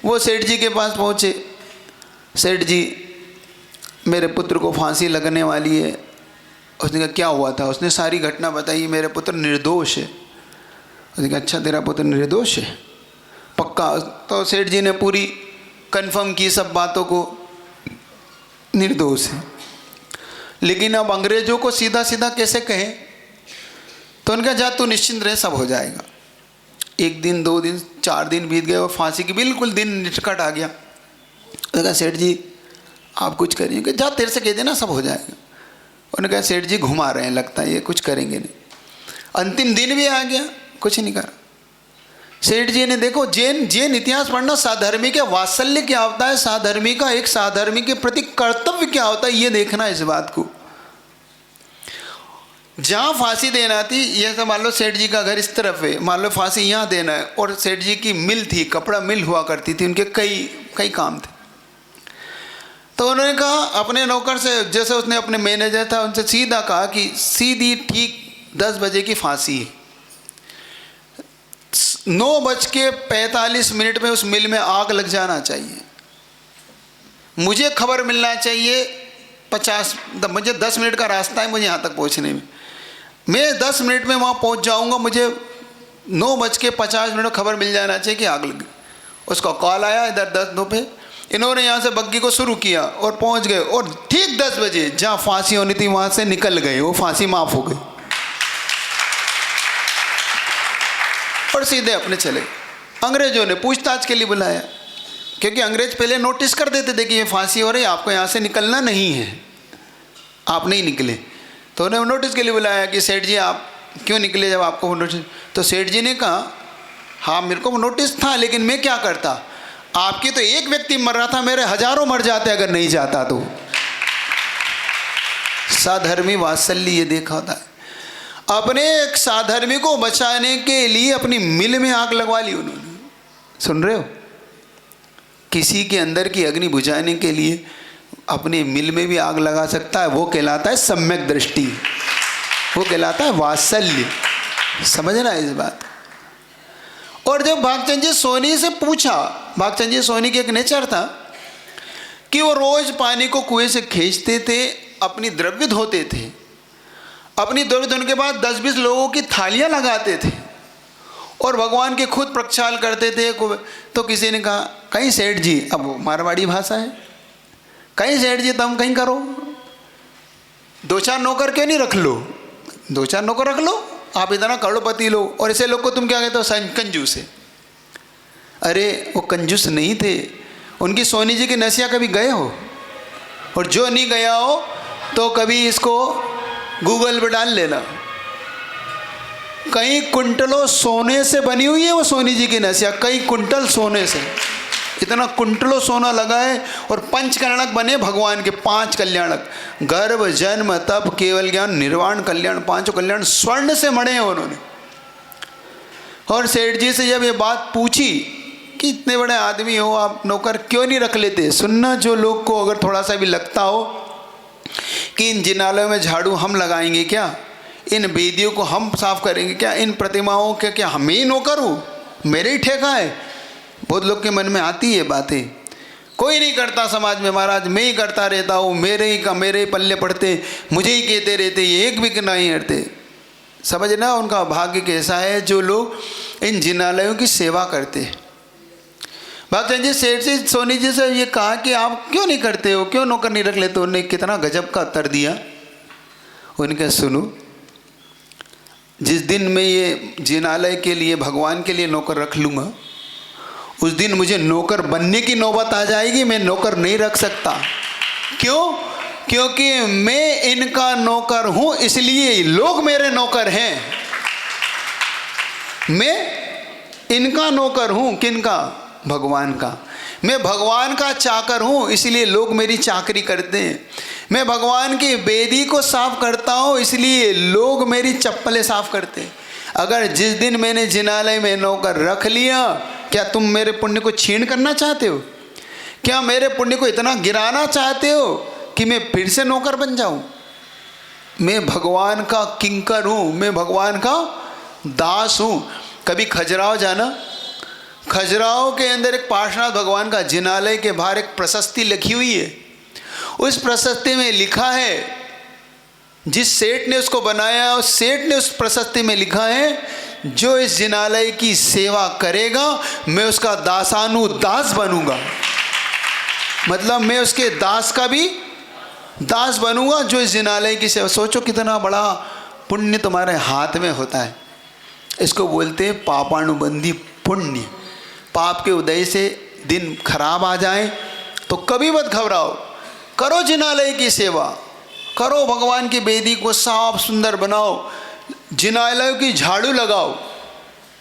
वो सेठ जी के पास पहुँचे, सेठ जी मेरे पुत्र को फांसी लगने वाली है। उसने कहा क्या हुआ था? उसने सारी घटना बताई, मेरे पुत्र निर्दोष है। उसने कहा अच्छा तेरा पुत्र निर्दोष है, पक्का? तो सेठ जी ने पूरी कन्फर्म की सब बातों को, निर्दोष है। लेकिन अब अंग्रेजों को सीधा सीधा कैसे कहें? तो उनका जा तू निश्चिंत रहे, सब हो जाएगा। 1 दिन 2 दिन 4 दिन बीत गए और फांसी की बिल्कुल दिन निकट आ गया। उन्होंने कहा सेठ जी आप कुछ करिए, कि जा तेरे से कह देना सब हो जाएगा। उन्होंने कहा सेठ जी घुमा रहे हैं, लगता है ये कुछ करेंगे नहीं। अंतिम दिन भी आ गया, कुछ नहीं करा। सेठ जी ने देखो, जैन इतिहास पढ़ना, साधर्मी का वात्सल्य क्या होता है, साधर्मी का एक साधर्मी के प्रति कर्तव्य क्या होता है, ये देखना इस बात को। जहाँ फांसी देना थी, ये तो मान लो सेठ जी का घर इस तरफ है, मान लो फांसी यहाँ देना है, और सेठ जी की मिल थी, कपड़ा मिल हुआ करती थी, उनके कई काम थे। तो उन्होंने कहा अपने नौकर से, जैसे उसने अपने मैनेजर था उनसे सीधा कहा कि सीधी ठीक 10 बजे की फांसी है, 9:45 में उस मिल में आग लग जाना चाहिए, मुझे खबर मिलना चाहिए 50, मुझे 10 मिनट का रास्ता है मुझे यहाँ तक पहुँचने में, मैं 10 मिनट में वहाँ पहुँच जाऊँगा, मुझे 9:50 में खबर मिल जाना चाहिए कि आग लगी। उसका कॉल आया इधर 10 पे, इन्होंने यहाँ से बग्गी को शुरू किया और पहुँच गए, और ठीक 10 बजे जहाँ फांसी होनी थी वहाँ से निकल गए, वो फांसी माफ़ हो गई और सीधे अपने चले। अंग्रेजों ने पूछताछ के लिए बुलाया, क्योंकि अंग्रेज पहले नोटिस कर देते थे कि ये फांसी हो रही है, आपको यहाँ से निकलना नहीं है, आप नहीं निकले। तो उन्हें नोटिस के लिए बुलाया कि सेठ जी आप क्यों निकले जब आपको नोटिस। तो सेठ जी ने कहा हाँ मेरे को नोटिस था, लेकिन मैं क्या करता, आपकी तो एक व्यक्ति मर रहा था, मेरे हजारों मर जाते अगर नहीं जाता तो। साधर्मी वात्सल्य ये देखा था, अपने एक साधर्मी को बचाने के लिए अपनी मिल में आग लगवा ली उन्होंने। सुन रहे हो, किसी के अंदर की अग्नि बुझाने के लिए अपने मिल में भी आग लगा सकता है, वो कहलाता है सम्यक दृष्टि, वो कहलाता है वात्सल्य। समझना इस बात। और जब भागचंद जी सोनी से पूछा, भागचंद जी सोनी के एक नेचर था कि वो रोज पानी को कुएं से खींचते थे, अपनी द्रव्य धोते थे, अपनी द्रव्य धोने के बाद 10-20 लोगों की थालियां लगाते थे और भगवान के खुद प्रक्षाल करते थे। तो किसी ने कहा कहीं सेठ जी, अब मारवाड़ी भाषा है, कहीं सेठ जी तुम कहीं करो, 2-4 नौकर क्यों नहीं रख लो, 2-4 नौकर रख लो, आप इतना करोड़पति लो, और ऐसे लोग को तुम क्या कहते हो, कंजूस है। अरे वो कंजूस नहीं थे, उनकी सोनी जी की नसिया कभी गए हो? और जो नहीं गया हो तो कभी इसको गूगल पे डाल लेना, कई कुंटलों सोने से बनी हुई है वो सोनी जी की नसिया, कई कुंटल सोने से, इतना कुंटलों सोना लगा है। और 5 कल्याणक बने भगवान के, 5 कल्याणक, गर्भ जन्म तप केवल ज्ञान निर्वाण कल्याण, 5 कल्याण स्वर्ण से मढ़े हैं उन्होंने। और सेठ जी से जब ये बात पूछी कि इतने बड़े आदमी हो आप, नौकर क्यों नहीं रख लेते? सुनना, जो लोग को अगर थोड़ा सा भी लगता हो कि इन जिनालयों में झाड़ू हम लगाएंगे क्या, इन वेदियों को हम साफ करेंगे क्या, इन प्रतिमाओं के क्या हम ही नौकर हूँ, मेरे ही ठेका है। बहुत लोग के मन में आती है बातें। कोई नहीं करता समाज में महाराज, मैं ही करता रहता हूँ, मेरे ही पल्ले पड़ते, मुझे ही कहते रहते, ये एक भी नहीं हटते। समझना उनका भाग्य कैसा है जो लोग इन जिनालयों की सेवा करते हैं। भक्तचंद जी सेठ से सोनी जी से ये कहा कि आप क्यों नहीं करते हो, क्यों नौकर नहीं रख लेते? उन्होंने कितना गजब का उत्तर दिया। उनके सुनो, जिस दिन मैं ये जिनालय के लिए भगवान के लिए नौकर रख लूँगा, उस दिन मुझे नौकर बनने की नौबत आ जाएगी, मैं नौकर नहीं रख सकता। क्यों? क्योंकि मैं इनका नौकर हूँ, इसलिए लोग मेरे नौकर हैं। मैं इनका नौकर हूँ, किनका? भगवान का। मैं भगवान का चाकर हूँ, इसलिए लोग मेरी चाकरी करते हैं। मैं भगवान की वेदी को साफ करता हूँ, इसलिए लोग मेरी चप्पलें साफ करते हैं। अगर जिस दिन मैंने जिनालय में नौकर रख लिया, क्या तुम मेरे पुण्य को छीन करना चाहते हो? क्या मेरे पुण्य को इतना गिराना चाहते हो कि मैं फिर से नौकर बन जाऊं? मैं भगवान का किंकर हूँ, मैं भगवान का दास हूँ। कभी खजुराहो जाना, खजुराहो के अंदर एक पार्श्वनाथ भगवान का जिनालय के बाहर एक प्रशस्ति लिखी हुई है। उस प्रशस्ति में लिखा है, जिस सेठ ने उसको बनाया, उस सेठ ने उस प्रशस्ति में लिखा है, जो इस जिनालय की सेवा करेगा मैं उसका दासानुदास बनूंगा। मतलब मैं उसके दास का भी दास बनूंगा जो इस जिनालय की सेवा। सोचो कितना बड़ा पुण्य तुम्हारे हाथ में होता है। इसको बोलते हैं पापानुबंधी पुण्य। पाप के उदय से दिन खराब आ जाए तो कभी मत घबराओ, करो जिनालय की सेवा, करो भगवान की वेदी को साफ सुंदर बनाओ, जिनालयों की झाड़ू लगाओ।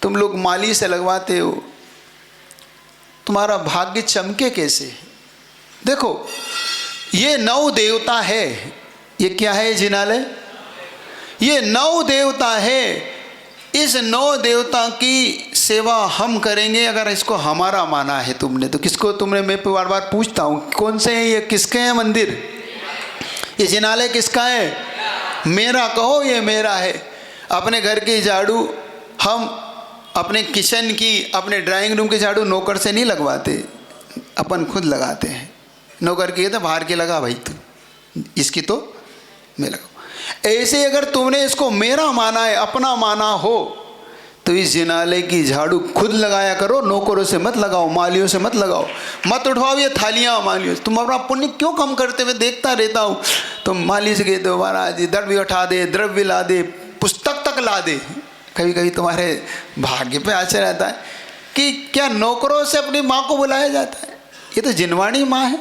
तुम लोग माली से लगवाते हो, तुम्हारा भाग्य चमके कैसे। देखो ये 9 देवता है। ये क्या है जिनालय? ये 9 देवता है। इस 9 देवता की सेवा हम करेंगे। अगर इसको हमारा माना है तुमने, तो किसको तुमने? मैं बार बार पूछता हूँ, कौन से हैं ये, किसके हैं मंदिर? ये जिनालय किसका है? मेरा। कहो ये मेरा है। अपने घर की झाड़ू हम अपने किचन की, अपने ड्राइंग रूम की झाड़ू नौकर से नहीं लगवाते, अपन खुद लगाते हैं। नौकर की तो बाहर की लगा भाई, तू इसकी तो मैं लगाऊँ। ऐसे अगर तुमने इसको मेरा माना है, अपना माना हो, तो इस जिनालय की झाड़ू खुद लगाया करो, नौकरों से मत लगाओ, मालियों से मत लगाओ, मत उठवाओ ये थालियाँ मालियों से। तुम अपना पुण्य क्यों कम करते? मैं देखता रहता हूँ, तुम माली से कहते हो महाराज जी द्रव्य उठा दे, द्रव्य ला दे, पुस्तक तक ला दे। कभी कभी तुम्हारे भाग्य पे आश्चर्य आता है कि क्या नौकरों से अपनी माँ को बुलाया जाता है? ये तो जिनवाणी माँ है,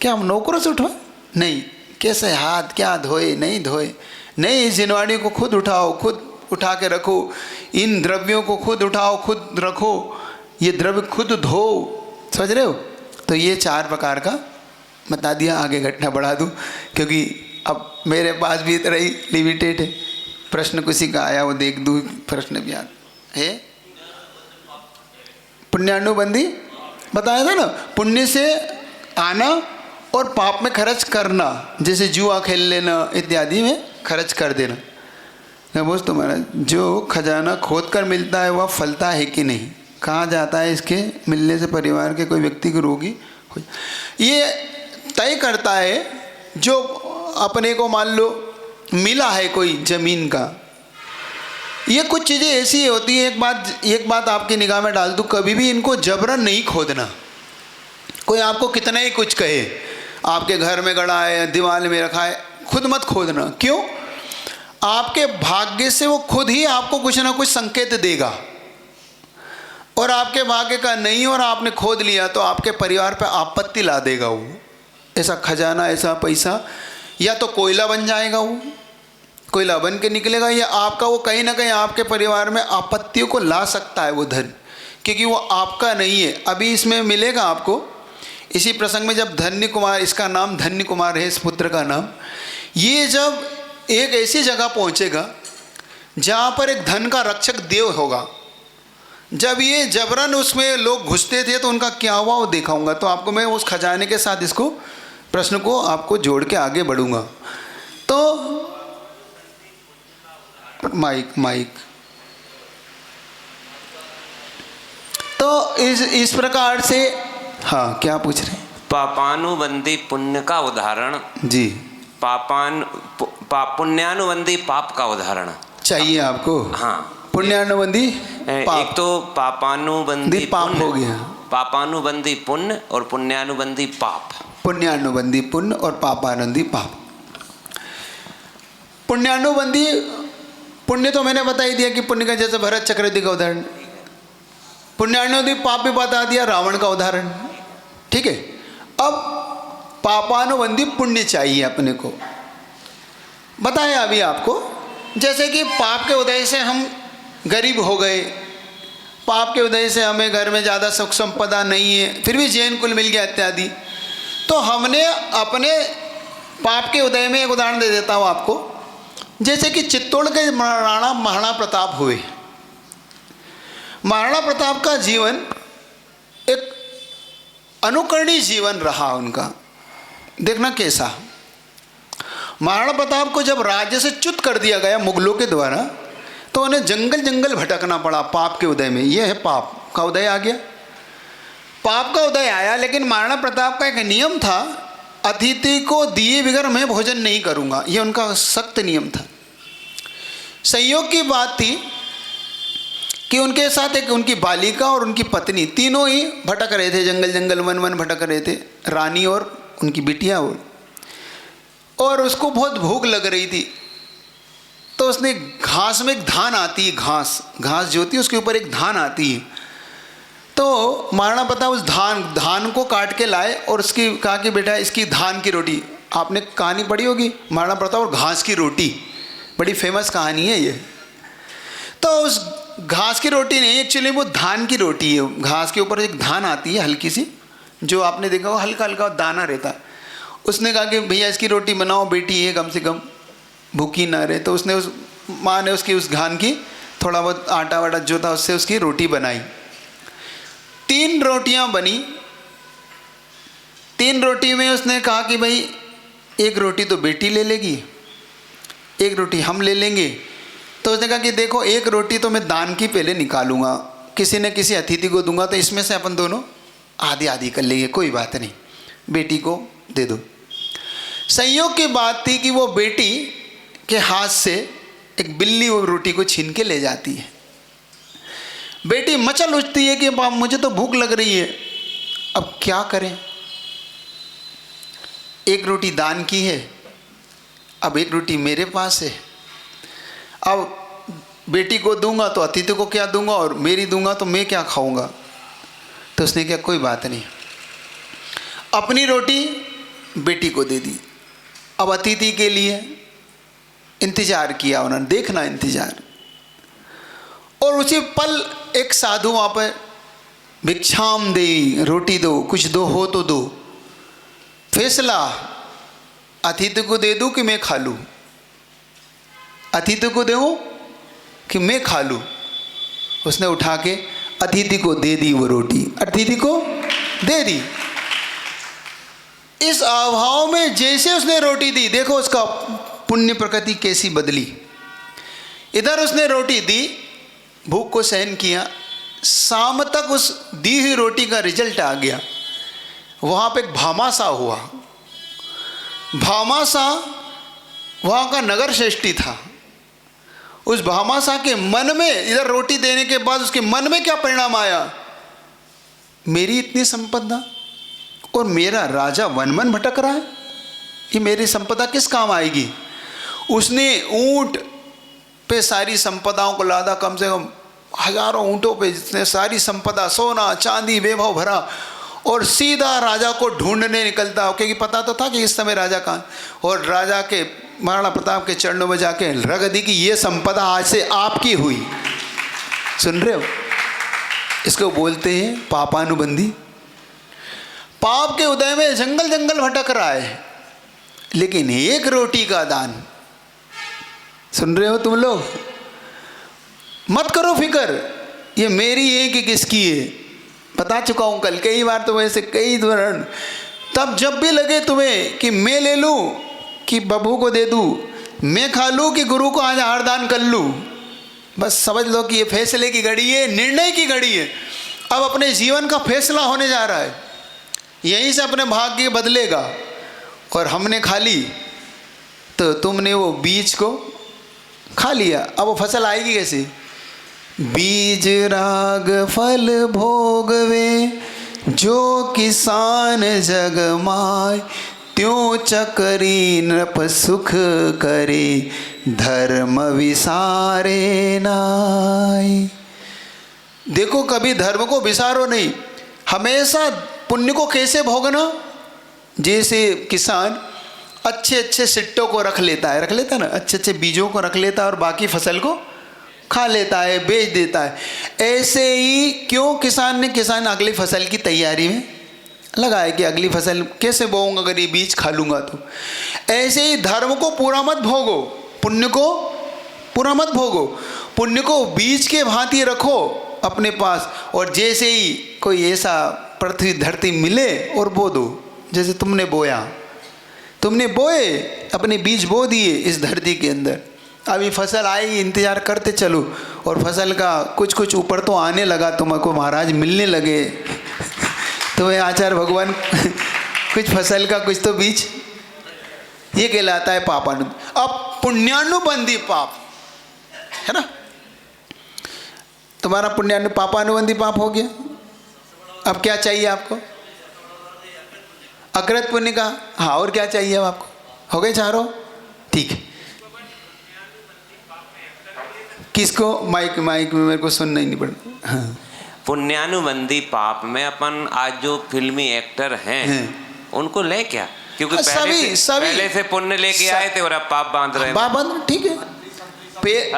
क्या हम नौकरों से उठवाए? नहीं। कैसे हाथ क्या धोए? नहीं धोए। नहीं, इस जिनवाणी को खुद उठाओ, खुद उठा के रखो। इन द्रव्यों को खुद उठाओ, खुद रखो, ये द्रव्य खुद धो। समझ रहे हो? तो ये 4 प्रकार का बता दिया। आगे घटना बढ़ा दूँ क्योंकि अब मेरे पास भी इतना ही लिमिटेड है। प्रश्न किसी का आया वो देख दूँ, प्रश्न भी याद है। पुण्यानुबंधी बताया था ना, पुण्य से आना और पाप में खर्च करना, जैसे जुआ खेल लेना इत्यादि में खर्च कर देना। मैं बोझ तुम्हारा जो खजाना खोद कर मिलता है वह फलता है कि नहीं? कहाँ जाता है इसके मिलने से परिवार के कोई व्यक्ति को रोगी हो? ये तय करता है जो अपने को मान लो मिला है कोई ज़मीन का। ये कुछ चीज़ें ऐसी होती हैं। एक बात आपकी निगाह में डाल दूँ, कभी भी इनको जबरन नहीं खोदना। कोई आपको कितना ही कुछ कहे, आपके घर में गड़ा है, दीवार में रखा है, खुद मत खोदना। क्यों? आपके भाग्य से वो खुद ही आपको कुछ ना कुछ संकेत देगा। और आपके भाग्य का नहीं और आपने खोद लिया तो आपके परिवार पर आपत्ति ला देगा वो। ऐसा खजाना, ऐसा पैसा या तो कोयला बन जाएगा, वो कोयला बन के निकलेगा, या आपका वो कहीं ना कहीं आपके परिवार में आपत्तियों को ला सकता है वो धन, क्योंकि वो आपका नहीं है। अभी इसमें मिलेगा आपको। इसी प्रसंग में जब धन्य कुमार, इसका नाम धन्य कुमार है इस पुत्र का नाम, ये जब एक ऐसी जगह पहुंचेगा जहाँ पर एक धन का रक्षक देव होगा। जब ये जबरन उसमें लोग घुसते थे तो उनका क्या हुआ वो दिखाऊंगा। तो आपको मैं उस खजाने के साथ इसको प्रश्न को आपको जोड़ के आगे बढ़ूंगा। तो माइक तो इस प्रकार से, हाँ क्या पूछ रहे हैं? पापानुबंधी पुण्य का उदाहरण जी, पुण्यानुबंधी पाप का उदाहरण चाहिए आपको? हाँ। पुण्यानुबंधी पाप, एक तो पापानुबंधी पाप पुण्य, हो गया, पापानुबंधी पुण्य और पुण्यानुबंधी पाप। पुण्यानुबंधी पुण्य और पापानुबंधी पाप। पुण्यानुबंधी पुण्य तो मैंने बता ही दिया कि पुण्य का जैसे भरत चक्रवर्ती का उदाहरण, पुण्यानुबंधी पाप भी बता दिया, रावण का उदाहरण। ठीक है, अब पापानुबंधी पुण्य चाहिए अपने को। बताया अभी आपको, जैसे कि पाप के उदय से हम गरीब हो गए, पाप के उदय से हमें घर में ज़्यादा सुख संपदा नहीं है, फिर भी जैन कुल मिल गया इत्यादि। तो हमने अपने पाप के उदय में एक उदाहरण दे देता हूँ आपको। जैसे कि चित्तौड़ के राणा महाराणा प्रताप हुए। महाराणा प्रताप का जीवन एक अनुकरणीय जीवन रहा उनका। देखना कैसा, महाराणा प्रताप को जब राज्य से च्युत कर दिया गया मुगलों के द्वारा, तो उन्हें जंगल जंगल भटकना पड़ा पाप के उदय में। यह है पाप का उदय आ गया, पाप का उदय आया। लेकिन महाराणा प्रताप का एक नियम था, अतिथि को दिए बगैर मैं भोजन नहीं करूंगा, यह उनका सख्त नियम था। संयोग की बात थी कि उनके साथ एक उनकी बालिका और उनकी पत्नी तीनों ही भटक रहे थे, जंगल जंगल वन वन भटक रहे थे, रानी और उनकी बिटिया और उसको बहुत भूख लग रही थी। तो उसने घास में एक धान आती है, घास जो होती है उसके ऊपर एक धान आती है। तो महाराणा प्रताप उस धान को काट के लाए और उसकी कहा कि बेटा इसकी धान की रोटी, आपने कहानी पढ़ी होगी महाराणा प्रताप और घास की रोटी, बड़ी फेमस कहानी है ये। तो उस घास की रोटी नहीं, एक्चुअली वो धान की रोटी है। घास के ऊपर एक धान आती है हल्की सी, जो आपने देखा हो हल्का हल्का दाना रहता है। उसने कहा कि भैया इसकी रोटी बनाओ, बेटी है कम से कम भूखी ना रहे। तो उसने उस माँ ने उसकी उस धान की थोड़ा बहुत आटा वाटा जो था उससे उसकी रोटी बनाई। 3 रोटियां बनी। 3 रोटी में उसने कहा कि भाई एक रोटी तो बेटी ले लेगी, एक रोटी हम ले लेंगे। तो उसने कहा कि देखो एक रोटी तो मैं दान की पहले निकालूंगा, किसी न किसी अतिथि को दूंगा, तो इसमें से अपन दोनों आधी आधी कर लेंगे, कोई बात नहीं, बेटी को दे दो। संयोग की बात थी कि वो बेटी के हाथ से एक बिल्ली वो रोटी को छीन के ले जाती है। बेटी मचल उठती है कि बाप मुझे तो भूख लग रही है, अब क्या करें। एक रोटी दान की है, अब एक रोटी मेरे पास है, अब बेटी को दूंगा तो अतिथि को क्या दूंगा, और मेरी दूंगा तो मैं क्या खाऊंगा। तो उसने क्या, कोई बात नहीं, अपनी रोटी बेटी को दे दी। अब अतिथि के लिए इंतजार किया उन्होंने, देखना इंतजार। और उसी पल एक साधु वहाँ पर भिक्षाम देवी, रोटी दो, कुछ दो हो तो दो। फैसला, अतिथि को दे दूं कि मैं खा लूं, अतिथि को दूं कि मैं खा लूं। उसने उठा के अतिथि को दे दी वो रोटी, अतिथि को दे दी। इस अभाव में जैसे उसने रोटी दी, देखो उसका पुण्य प्रकृति कैसी बदली। इधर उसने रोटी दी, भूख को सहन किया, शाम तक उस दी हुई रोटी का रिजल्ट आ गया। वहाँ पे एक भामासा हुआ। भामासा वहाँ का नगर श्रेष्ठी था। उस भामासा के मन में, इधर रोटी देने के बाद उसके मन में क्या परिणाम आया, मेरी इतनी संपदा और मेरा राजा वन वन भटक रहा है, ये मेरी संपदा किस काम आएगी। उसने ऊंट पे सारी संपदाओं को लादा, कम से कम हजारों ऊंटों पे जितने सारी संपदा, सोना चांदी वैभव भरा, और सीधा राजा को ढूंढने निकलता, क्योंकि पता तो था कि इस समय राजा कहाँ। और राजा के महाराणा प्रताप के चरणों में जाके रख दी कि ये संपदा आज से आपकी हुई। सुन रहे हो, इसको बोलते हैं पापानुबंधी। पाप के उदय में जंगल जंगल भटक रहा है, लेकिन एक रोटी का दान। सुन रहे हो तुम लोग, मत करो फिक्र ये मेरी है कि किसकी है। बता चुका हूं कल कई बार, तो वैसे कई उदाहरण। तब जब भी लगे तुम्हें कि मैं ले लूं कि बबू को दे दूँ, मैं खा लूँ कि गुरु को आज आहार दान कर लूँ। बस समझ लो कि ये फैसले की घड़ी है, निर्णय की घड़ी है। अब अपने जीवन का फैसला होने जा रहा है, यहीं से अपने भाग्य बदलेगा। और हमने खा ली तो तुमने वो बीज को खा लिया, अब वो फसल आएगी कैसे? बीज राग फल भोगवे, जो किसान जग माय, त्यों चकरी नृप सुख करे, धर्म विसारे नाय। देखो कभी धर्म को विसारो नहीं, हमेशा पुण्य को कैसे भोगना? जैसे किसान अच्छे अच्छे सिट्टों को रख लेता है ना, अच्छे अच्छे बीजों को रख लेता है और बाकी फसल को खा लेता है, बेच देता है। ऐसे ही क्यों किसान अगली फसल की तैयारी में लगा है कि अगली फसल कैसे बोऊंगा अगर ये बीज खा लूँगा तो। ऐसे ही धर्म को पूरा मत भोगो, पुण्य को पूरा मत भोगो, पुण्य को बीज के भांति रखो अपने पास। और जैसे ही कोई ऐसा पृथ्वी धरती मिले और बो दो, जैसे तुमने बोए, अपने बीज बो दिए इस धरती के अंदर। अभी फसल आएगी, इंतज़ार करते चलो, और फसल का कुछ ऊपर तो आने लगा, तुमको महाराज मिलने लगे तुम्हें आचार्य भगवान कुछ फसल का कुछ तो बीज, ये कहलाता है पापानुबंधी। अब पुण्यानुबंधी पाप है ना, तुम्हारा पापानुबंधी पाप हो गया। अब क्या चाहिए आपको? अकृत पुण्य का, हाँ, और क्या चाहिए अब आपको? हो गए चारों? ठीक है। किसको? माइक में मेरे को सुनना ही नहीं पड़ा। हाँ। पुण्यानुबंधी पाप में अपन आज जो फिल्मी एक्टर हैं उनको ले क्या? क्योंकि पहले से पुण्य लेके आए थे और अब पाप बांध रहे हैं। ठीक है।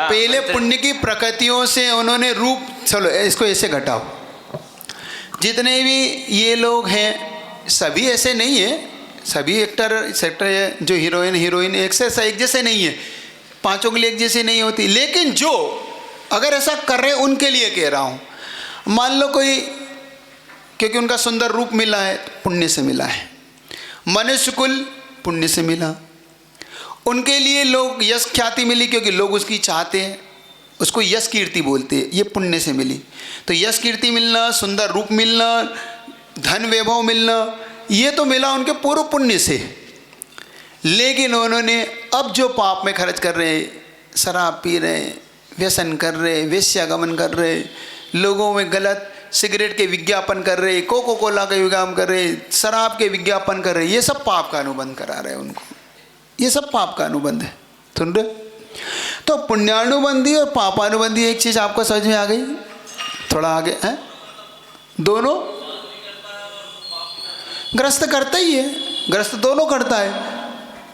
पहले पुण्य की प्रकृतियों से उन्होंने रूप, चलो इसको ऐसे घटाओ, जितने भी ये लोग हैं सभी ऐसे नहीं है, सभी एक्टर जो हीरोइन एक जैसे नहीं है, पांचों के लिए एक जैसी नहीं होती। लेकिन जो अगर ऐसा कर रहे उनके लिए कह रहा हूँ, मान लो कोई, क्योंकि उनका सुंदर रूप मिला है, पुण्य से मिला है, मनुष्य कुल पुण्य से मिला, उनके लिए लोग यश ख्याति मिली क्योंकि लोग उसकी चाहते हैं, उसको यश कीर्ति बोलते हैं, ये पुण्य से मिली। तो यश कीर्ति मिलना, सुंदर रूप मिलना, धन वैभव मिलना, ये तो मिला उनके पूर्व पुण्य से। लेकिन उन्होंने अब जो पाप में खर्च कर रहे, शराब पी रहे, व्यसन कर रहे, वेश्यागमन कर रहे, लोगों में गलत सिगरेट के विज्ञापन कर रहे, कोको कोला के विज्ञापन कर रहे, शराब के विज्ञापन कर रहे, ये सब पाप का अनुबंध करा रहे हैं उनको, ये सब पाप का अनुबंध है। सुन रहे? तो पुण्यानुबंधी और पापानुबंधी एक चीज़ आपको समझ में आ गई? थोड़ा आगे है, दोनों ग्रस्त करता ही है, ग्रस्त दोनों करता है,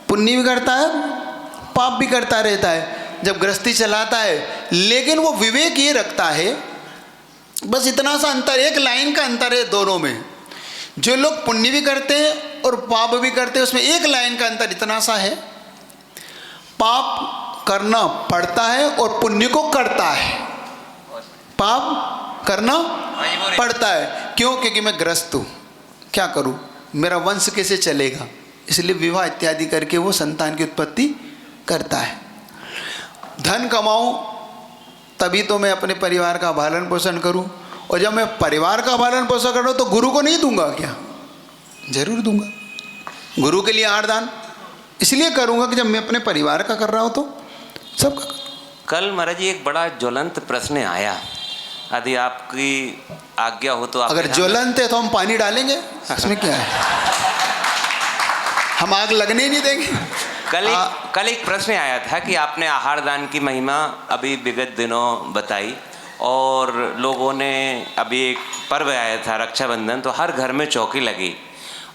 पुण्य भी करता है, पाप भी करता रहता है जब गृहस्थी चलाता है। लेकिन वो विवेक ये रखता है, बस इतना सा अंतर, एक लाइन का अंतर है दोनों में। जो लोग पुण्य भी करते हैं और पाप भी करते हैं, उसमें एक लाइन का अंतर इतना सा है, पाप करना पड़ता है और पुण्य को करता है। पाप करना पड़ता है, क्यों? क्योंकि मैं ग्रस्त हूँ, क्या करूँ, मेरा वंश कैसे चलेगा, इसलिए विवाह इत्यादि करके वो संतान की उत्पत्ति करता है। धन कमाऊँ तभी तो मैं अपने परिवार का पालन पोषण करूँ, और जब मैं परिवार का पालन पोषण करूँ तो गुरु को नहीं दूंगा क्या? जरूर दूंगा। गुरु के लिए आहार दान इसलिए करूँगा कि जब मैं अपने परिवार का कर रहा हूँ तो सबका। कल महाराज जी एक बड़ा ज्वलंत प्रश्न आया, यदि आपकी आज्ञा हो तो। अगर ज्वलंत है तो हम पानी डालेंगे, इसमें क्या है, हम आग लगने ही नहीं देंगे। कल एक प्रश्न आया था कि आपने आहार दान की महिमा अभी विगत दिनों बताई, और लोगों ने, अभी एक पर्व आया था रक्षाबंधन, तो हर घर में चौकी लगी,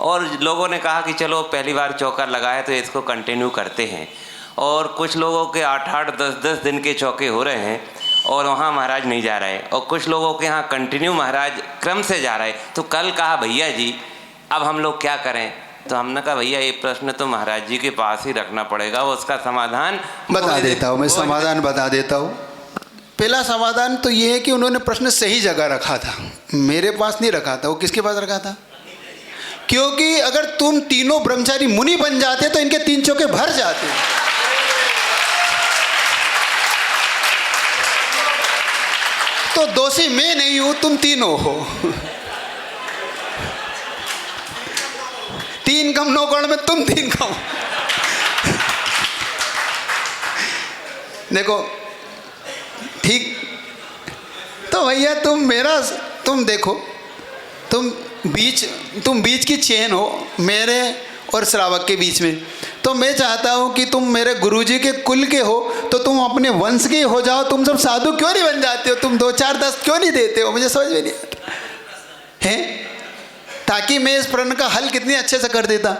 और लोगों ने कहा कि चलो पहली बार चौका लगा है तो इसको कंटिन्यू करते हैं। और कुछ लोगों के 8-8, 10-10 दिन के चौके हो रहे हैं और वहाँ महाराज नहीं जा रहे, और कुछ लोगों के यहाँ कंटिन्यू महाराज क्रम से जा रहे। तो कल कहा भैया जी अब हम लोग क्या करें? तो हमने कहा भैया ये प्रश्न तो महाराज जी के पास ही रखना पड़ेगा, वो उसका समाधान बता देता हूँ मैं। समाधान बता देता हूँ। पहला समाधान तो ये है कि उन्होंने प्रश्न सही जगह रखा था, मेरे पास नहीं रखा था। वो किसके पास रखा था? क्योंकि अगर तुम तीनों ब्रह्मचारी मुनि बन जाते तो इनके 3 चौके भर जाते। तो दोषी मैं नहीं हूं, तुम तीनों हो। 3 कम 9 करोड़ में तुम 3 कम। देखो ठीक, तो भैया तुम देखो, तुम बीच की चेन हो मेरे और श्रावक के बीच में। तो मैं चाहता हूँ कि तुम मेरे गुरुजी के कुल के हो, तो तुम अपने वंश के हो जाओ। तुम सब साधु क्यों नहीं बन जाते हो? तुम 2 4 10 क्यों नहीं देते हो? मुझे समझ में नहीं आता है, ताकि मैं इस प्रश्न का हल कितने अच्छे से कर देता।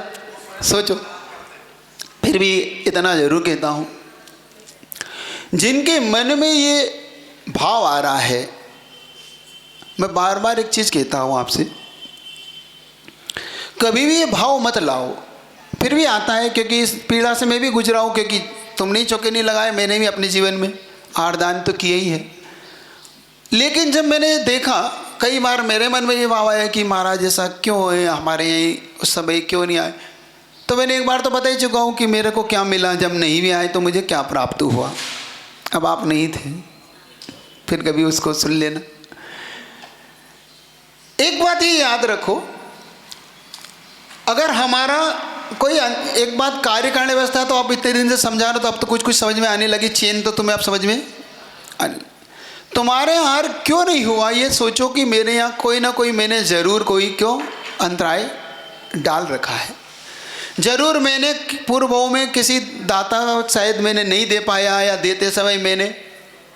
सोचो। फिर भी इतना जरूर कहता हूँ, जिनके मन में ये भाव आ रहा है, मैं बार बार एक चीज़ कहता हूँ आपसे, कभी भी ये भाव मत लाओ। फिर भी आता है, क्योंकि इस पीड़ा से मैं भी गुजरा हूँ, क्योंकि तुमने चौके नहीं लगाए, मैंने भी अपने जीवन में आरदान तो किया ही है। लेकिन जब मैंने देखा, कई बार मेरे मन में ये भाव आया कि महाराज ऐसा क्यों है, हमारे यहाँ उस समय क्यों नहीं आए। तो मैंने एक बार तो बता ही चुका हूँ कि मेरे को क्या मिला, जब नहीं भी आए तो मुझे क्या प्राप्त हुआ। अब आप नहीं थे, फिर कभी उसको सुन लेना। एक बात ये याद रखो, अगर हमारा कोई एक बात कार्यकारिणी व्यवस्था, तो आप इतने दिन से समझा रहे हो, तो अब तो कुछ कुछ समझ में आने लगी। चेन तो तुम्हें अब समझ में आने। तुम्हारे यहाँ क्यों नहीं हुआ, ये सोचो कि मेरे यहाँ कोई ना कोई मैंने ज़रूर कोई क्यों अंतराय डाल रखा है। ज़रूर मैंने पूर्व में किसी दाता शायद मैंने नहीं दे पाया, या देते समय मैंने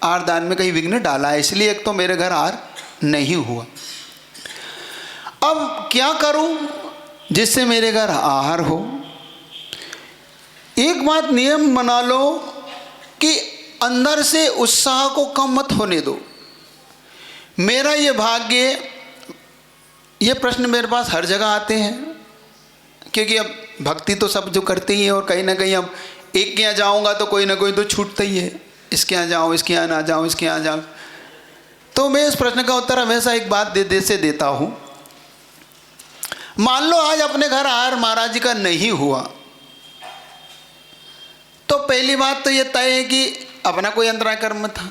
आरदान में कहीं विघ्न डाला है, इसलिए एक तो मेरे घर आर नहीं हुआ। अब क्या करूं जिससे मेरे घर आहार हो? एक बात नियम बना लो कि अंदर से उत्साह को कम मत होने दो। मेरा ये भाग्य, ये प्रश्न मेरे पास हर जगह आते हैं, क्योंकि अब भक्ति तो सब जो करते ही हैं, और कहीं ना कहीं अब एक के यहाँ जाऊँगा तो कोई ना कोई तो छूटता ही है, इसके यहाँ जाऊँ, इसके यहाँ ना जाऊँ, इसके यहाँ जाऊँ। तो मैं इस प्रश्न का उत्तर हमेशा एक बात देता हूँ। मान लो आज अपने घर आहार महाराज जी का नहीं हुआ, तो पहली बात तो ये तय है कि अपना कोई अंतराय कर्म था।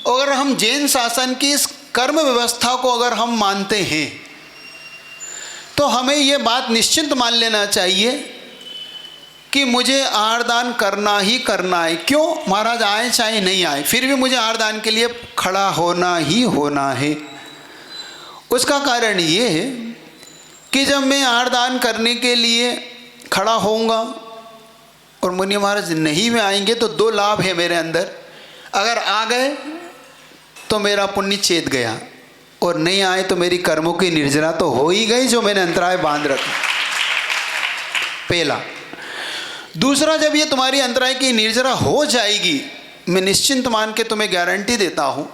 अगर हम जैन शासन की इस कर्म व्यवस्था को अगर हम मानते हैं, तो हमें ये बात निश्चिंत मान लेना चाहिए कि मुझे आहारदान करना ही करना है। क्यों? महाराज आए चाहे नहीं आए, फिर भी मुझे आहारदान के लिए खड़ा होना ही होना है। उसका कारण ये है कि जब मैं आहारदान करने के लिए खड़ा होऊंगा और मुनि महाराज नहीं में आएंगे, तो 2 लाभ है मेरे अंदर। अगर आ गए तो मेरा पुण्य चेत गया, और नहीं आए तो मेरी कर्मों की निर्जरा तो हो ही गई, जो मैंने अंतराय बांध रखा। पहला। दूसरा, जब ये तुम्हारी अंतराय की निर्जरा हो जाएगी, मैं निश्चिंत मान के तुम्हें गारंटी देता हूँ,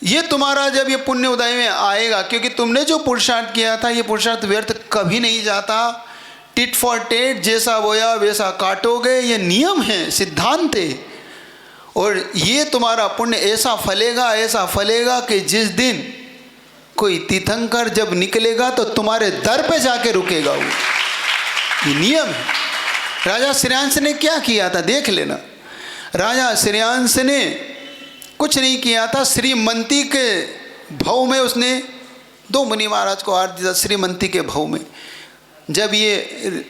ये तुम्हारा जब ये पुण्य उदय में आएगा, क्योंकि तुमने जो पुरुषार्थ किया था, ये पुरुषार्थ व्यर्थ कभी नहीं जाता। टिट फॉर टेट, जैसा बोया वैसा काटोगे, ये नियम है, सिद्धांत है। और ये तुम्हारा पुण्य ऐसा फलेगा कि जिस दिन कोई तीर्थंकर जब निकलेगा तो तुम्हारे दर पे जाके रुकेगा वो। ये नियम है। राजा श्रेयांश ने क्या किया था देख लेना। राजा श्रेयांश ने कुछ नहीं किया था, श्रीमंती के भव में उसने 2 मुनि महाराज को आर दिया। श्रीमंती के भव में जब ये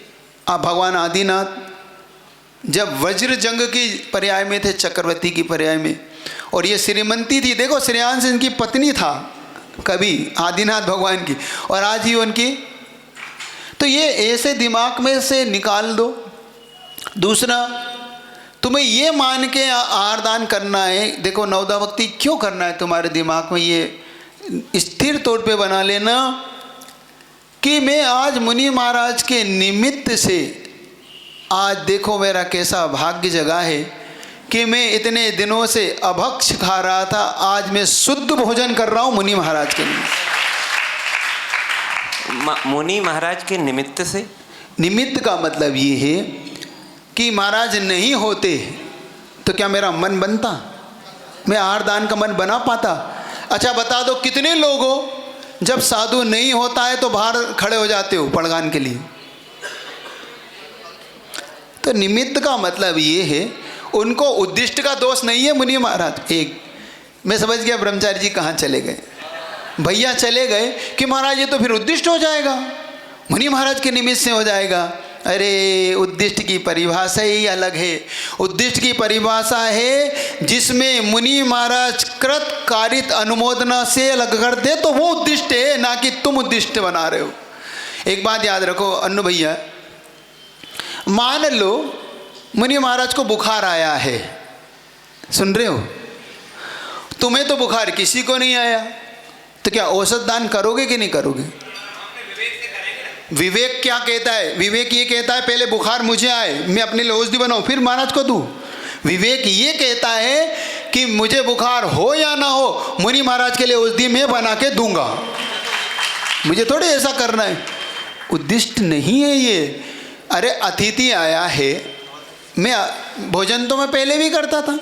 भगवान आदिनाथ जब वज्र जंग की पर्याय में थे, चक्रवर्ती की पर्याय में, और ये श्रीमंती थी, देखो श्रेयांश इनकी पत्नी था कभी आदिनाथ भगवान की, और आज ही उनकी। तो ये ऐसे दिमाग में से निकाल दो। दूसरा, तुम्हें ये मान के आहारदान करना है। देखो नवदा भक्ति क्यों करना है, तुम्हारे दिमाग में ये स्थिर तौर पे बना लेना कि मैं आज मुनि महाराज के निमित्त से, आज देखो मेरा कैसा भाग्य जगा है कि मैं इतने दिनों से अभक्ष खा रहा था, आज मैं शुद्ध भोजन कर रहा हूँ मुनि महाराज के निमित्त। मुनि महाराज के निमित्त से, निमित्त का मतलब ये है कि महाराज नहीं होते तो क्या मेरा मन बनता, मैं आहारदान का मन बना पाता? अच्छा बता दो कितने लोग हो जब साधु नहीं होता है तो बाहर खड़े हो जाते हो पड़गान के लिए। तो निमित्त का मतलब ये है, उनको उद्दिष्ट का दोष नहीं है। मुनि महाराज, एक मैं समझ गया ब्रह्मचारी जी कहाँ चले गए। भैया चले गए कि महाराज ये तो फिर उद्दिष्ट हो जाएगा, मुनि महाराज के निमित्त से हो जाएगा। अरे उद्दिष्ट की परिभाषा ही अलग है। उद्दिष्ट की परिभाषा है जिसमें मुनि महाराज कृत कारित अनुमोदना से अलग कर दे तो वो उद्दिष्ट है, ना कि तुम उद्दिष्ट बना रहे हो। एक बात याद रखो अन्नू भैया, मान लो मुनि महाराज को बुखार आया है, सुन रहे हो, तुम्हें तो बुखार किसी को नहीं आया, तो क्या औषध दान करोगे कि नहीं करोगे? विवेक क्या कहता है? विवेक ये कहता है पहले बुखार मुझे आए, मैं अपने लिए औषधि बनाऊं, फिर महाराज को दूं। विवेक ये कहता है कि मुझे बुखार हो या ना हो, मुनि महाराज के लिए औषधि मैं बना के दूंगा, मुझे थोड़े ऐसा करना है। उद्दिष्ट नहीं है ये। अरे अतिथि आया है, मैं भोजन तो मैं पहले भी करता था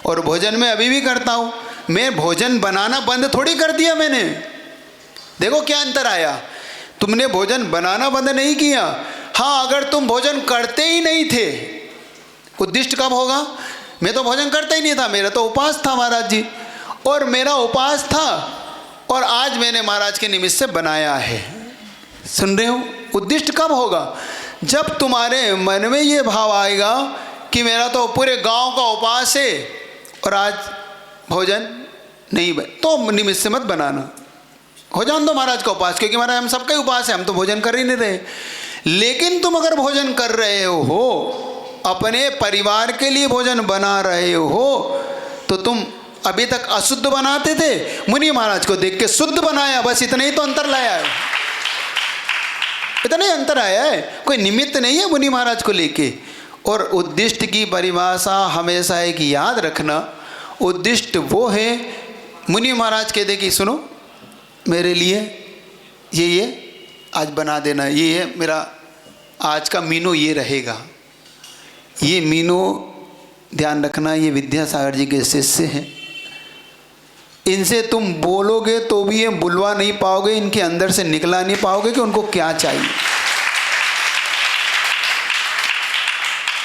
और भोजन में अभी भी करता हूँ। मैं भोजन बनाना बंद थोड़ी कर दिया मैंने। देखो क्या अंतर आया, तुमने भोजन बनाना बंद नहीं किया। हाँ, अगर तुम भोजन करते ही नहीं थे, उद्दिष्ट कब होगा? मैं तो भोजन करता ही नहीं था, मेरा तो उपवास था महाराज जी, और मेरा उपवास था और आज मैंने महाराज के निमित्त से बनाया है। सुन रहे हो? उद्दिष्ट कब होगा? जब तुम्हारे मन में ये भाव आएगा कि मेरा तो पूरे गांव का उपवास है और आज भोजन नहीं बन, तो निमित्त से मत बनाना, हो जान दो महाराज का उपवास, क्योंकि महाराज हम सबका ही उपवास है, हम तो भोजन कर ही नहीं रहे। लेकिन तुम अगर भोजन कर रहे हो, अपने परिवार के लिए भोजन बना रहे हो, तो तुम अभी तक अशुद्ध बनाते थे, मुनि महाराज को देख के शुद्ध बनाया, बस इतना ही तो अंतर लाया है, इतना ही अंतर आया है, कोई निमित्त नहीं है मुनि महाराज को लेके। और उद्दिष्ट की परिभाषा हमेशा एक याद रखना, उद्दिष्ट वो है, मुनि महाराज कहते कि सुनो मेरे लिए ये आज बना देना, ये है मेरा आज का मीनू, ये रहेगा, ये मीनू ध्यान रखना, ये विद्यासागर जी के शिष्य हैं, इनसे तुम बोलोगे तो भी ये बुलवा नहीं पाओगे, इनके अंदर से निकला नहीं पाओगे कि उनको क्या चाहिए।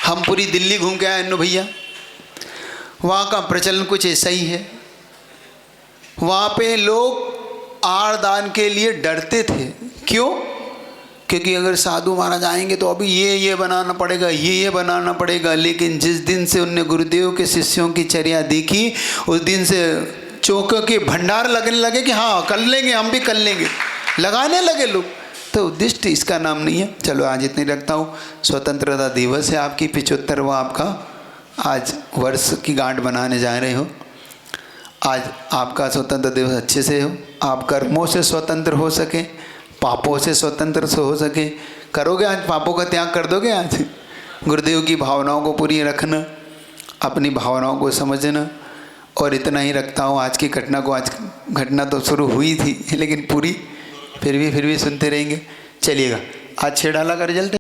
हम पूरी दिल्ली घूम के आए अन्नू भैया, वहाँ का प्रचलन कुछ ऐसा ही है। वहाँ पे लोग आहार दान के लिए डरते थे। क्यों? क्योंकि अगर साधु महाराज आएंगे तो अभी ये बनाना पड़ेगा, ये बनाना पड़ेगा। लेकिन जिस दिन से उनने गुरुदेव के शिष्यों की चर्या देखी, उस दिन से चौकों के भंडार लगने लगे कि हाँ कर लेंगे, हम भी कर लेंगे, लगाने लगे लोग। तो उद्दिष्ट इसका नाम नहीं है। चलो आज इतनी रखता हूँ। स्वतंत्रता दिवस है आपकी, 75वां आपका आज वर्ष की गांठ बनाने जा रहे हो। आज आपका स्वतंत्र दिवस अच्छे से हो, आप कर्मों से स्वतंत्र हो सके, पापों से स्वतंत्र से हो सके। करोगे आज, पापों का त्याग कर दोगे आज? गुरुदेव की भावनाओं को पूरी रखना, अपनी भावनाओं को समझना। और इतना ही रखता हूँ आज की घटना को। आज घटना तो शुरू हुई थी लेकिन पूरी फिर भी सुनते रहेंगे। चलिएगा, आज छेड़ाला का रिजल्ट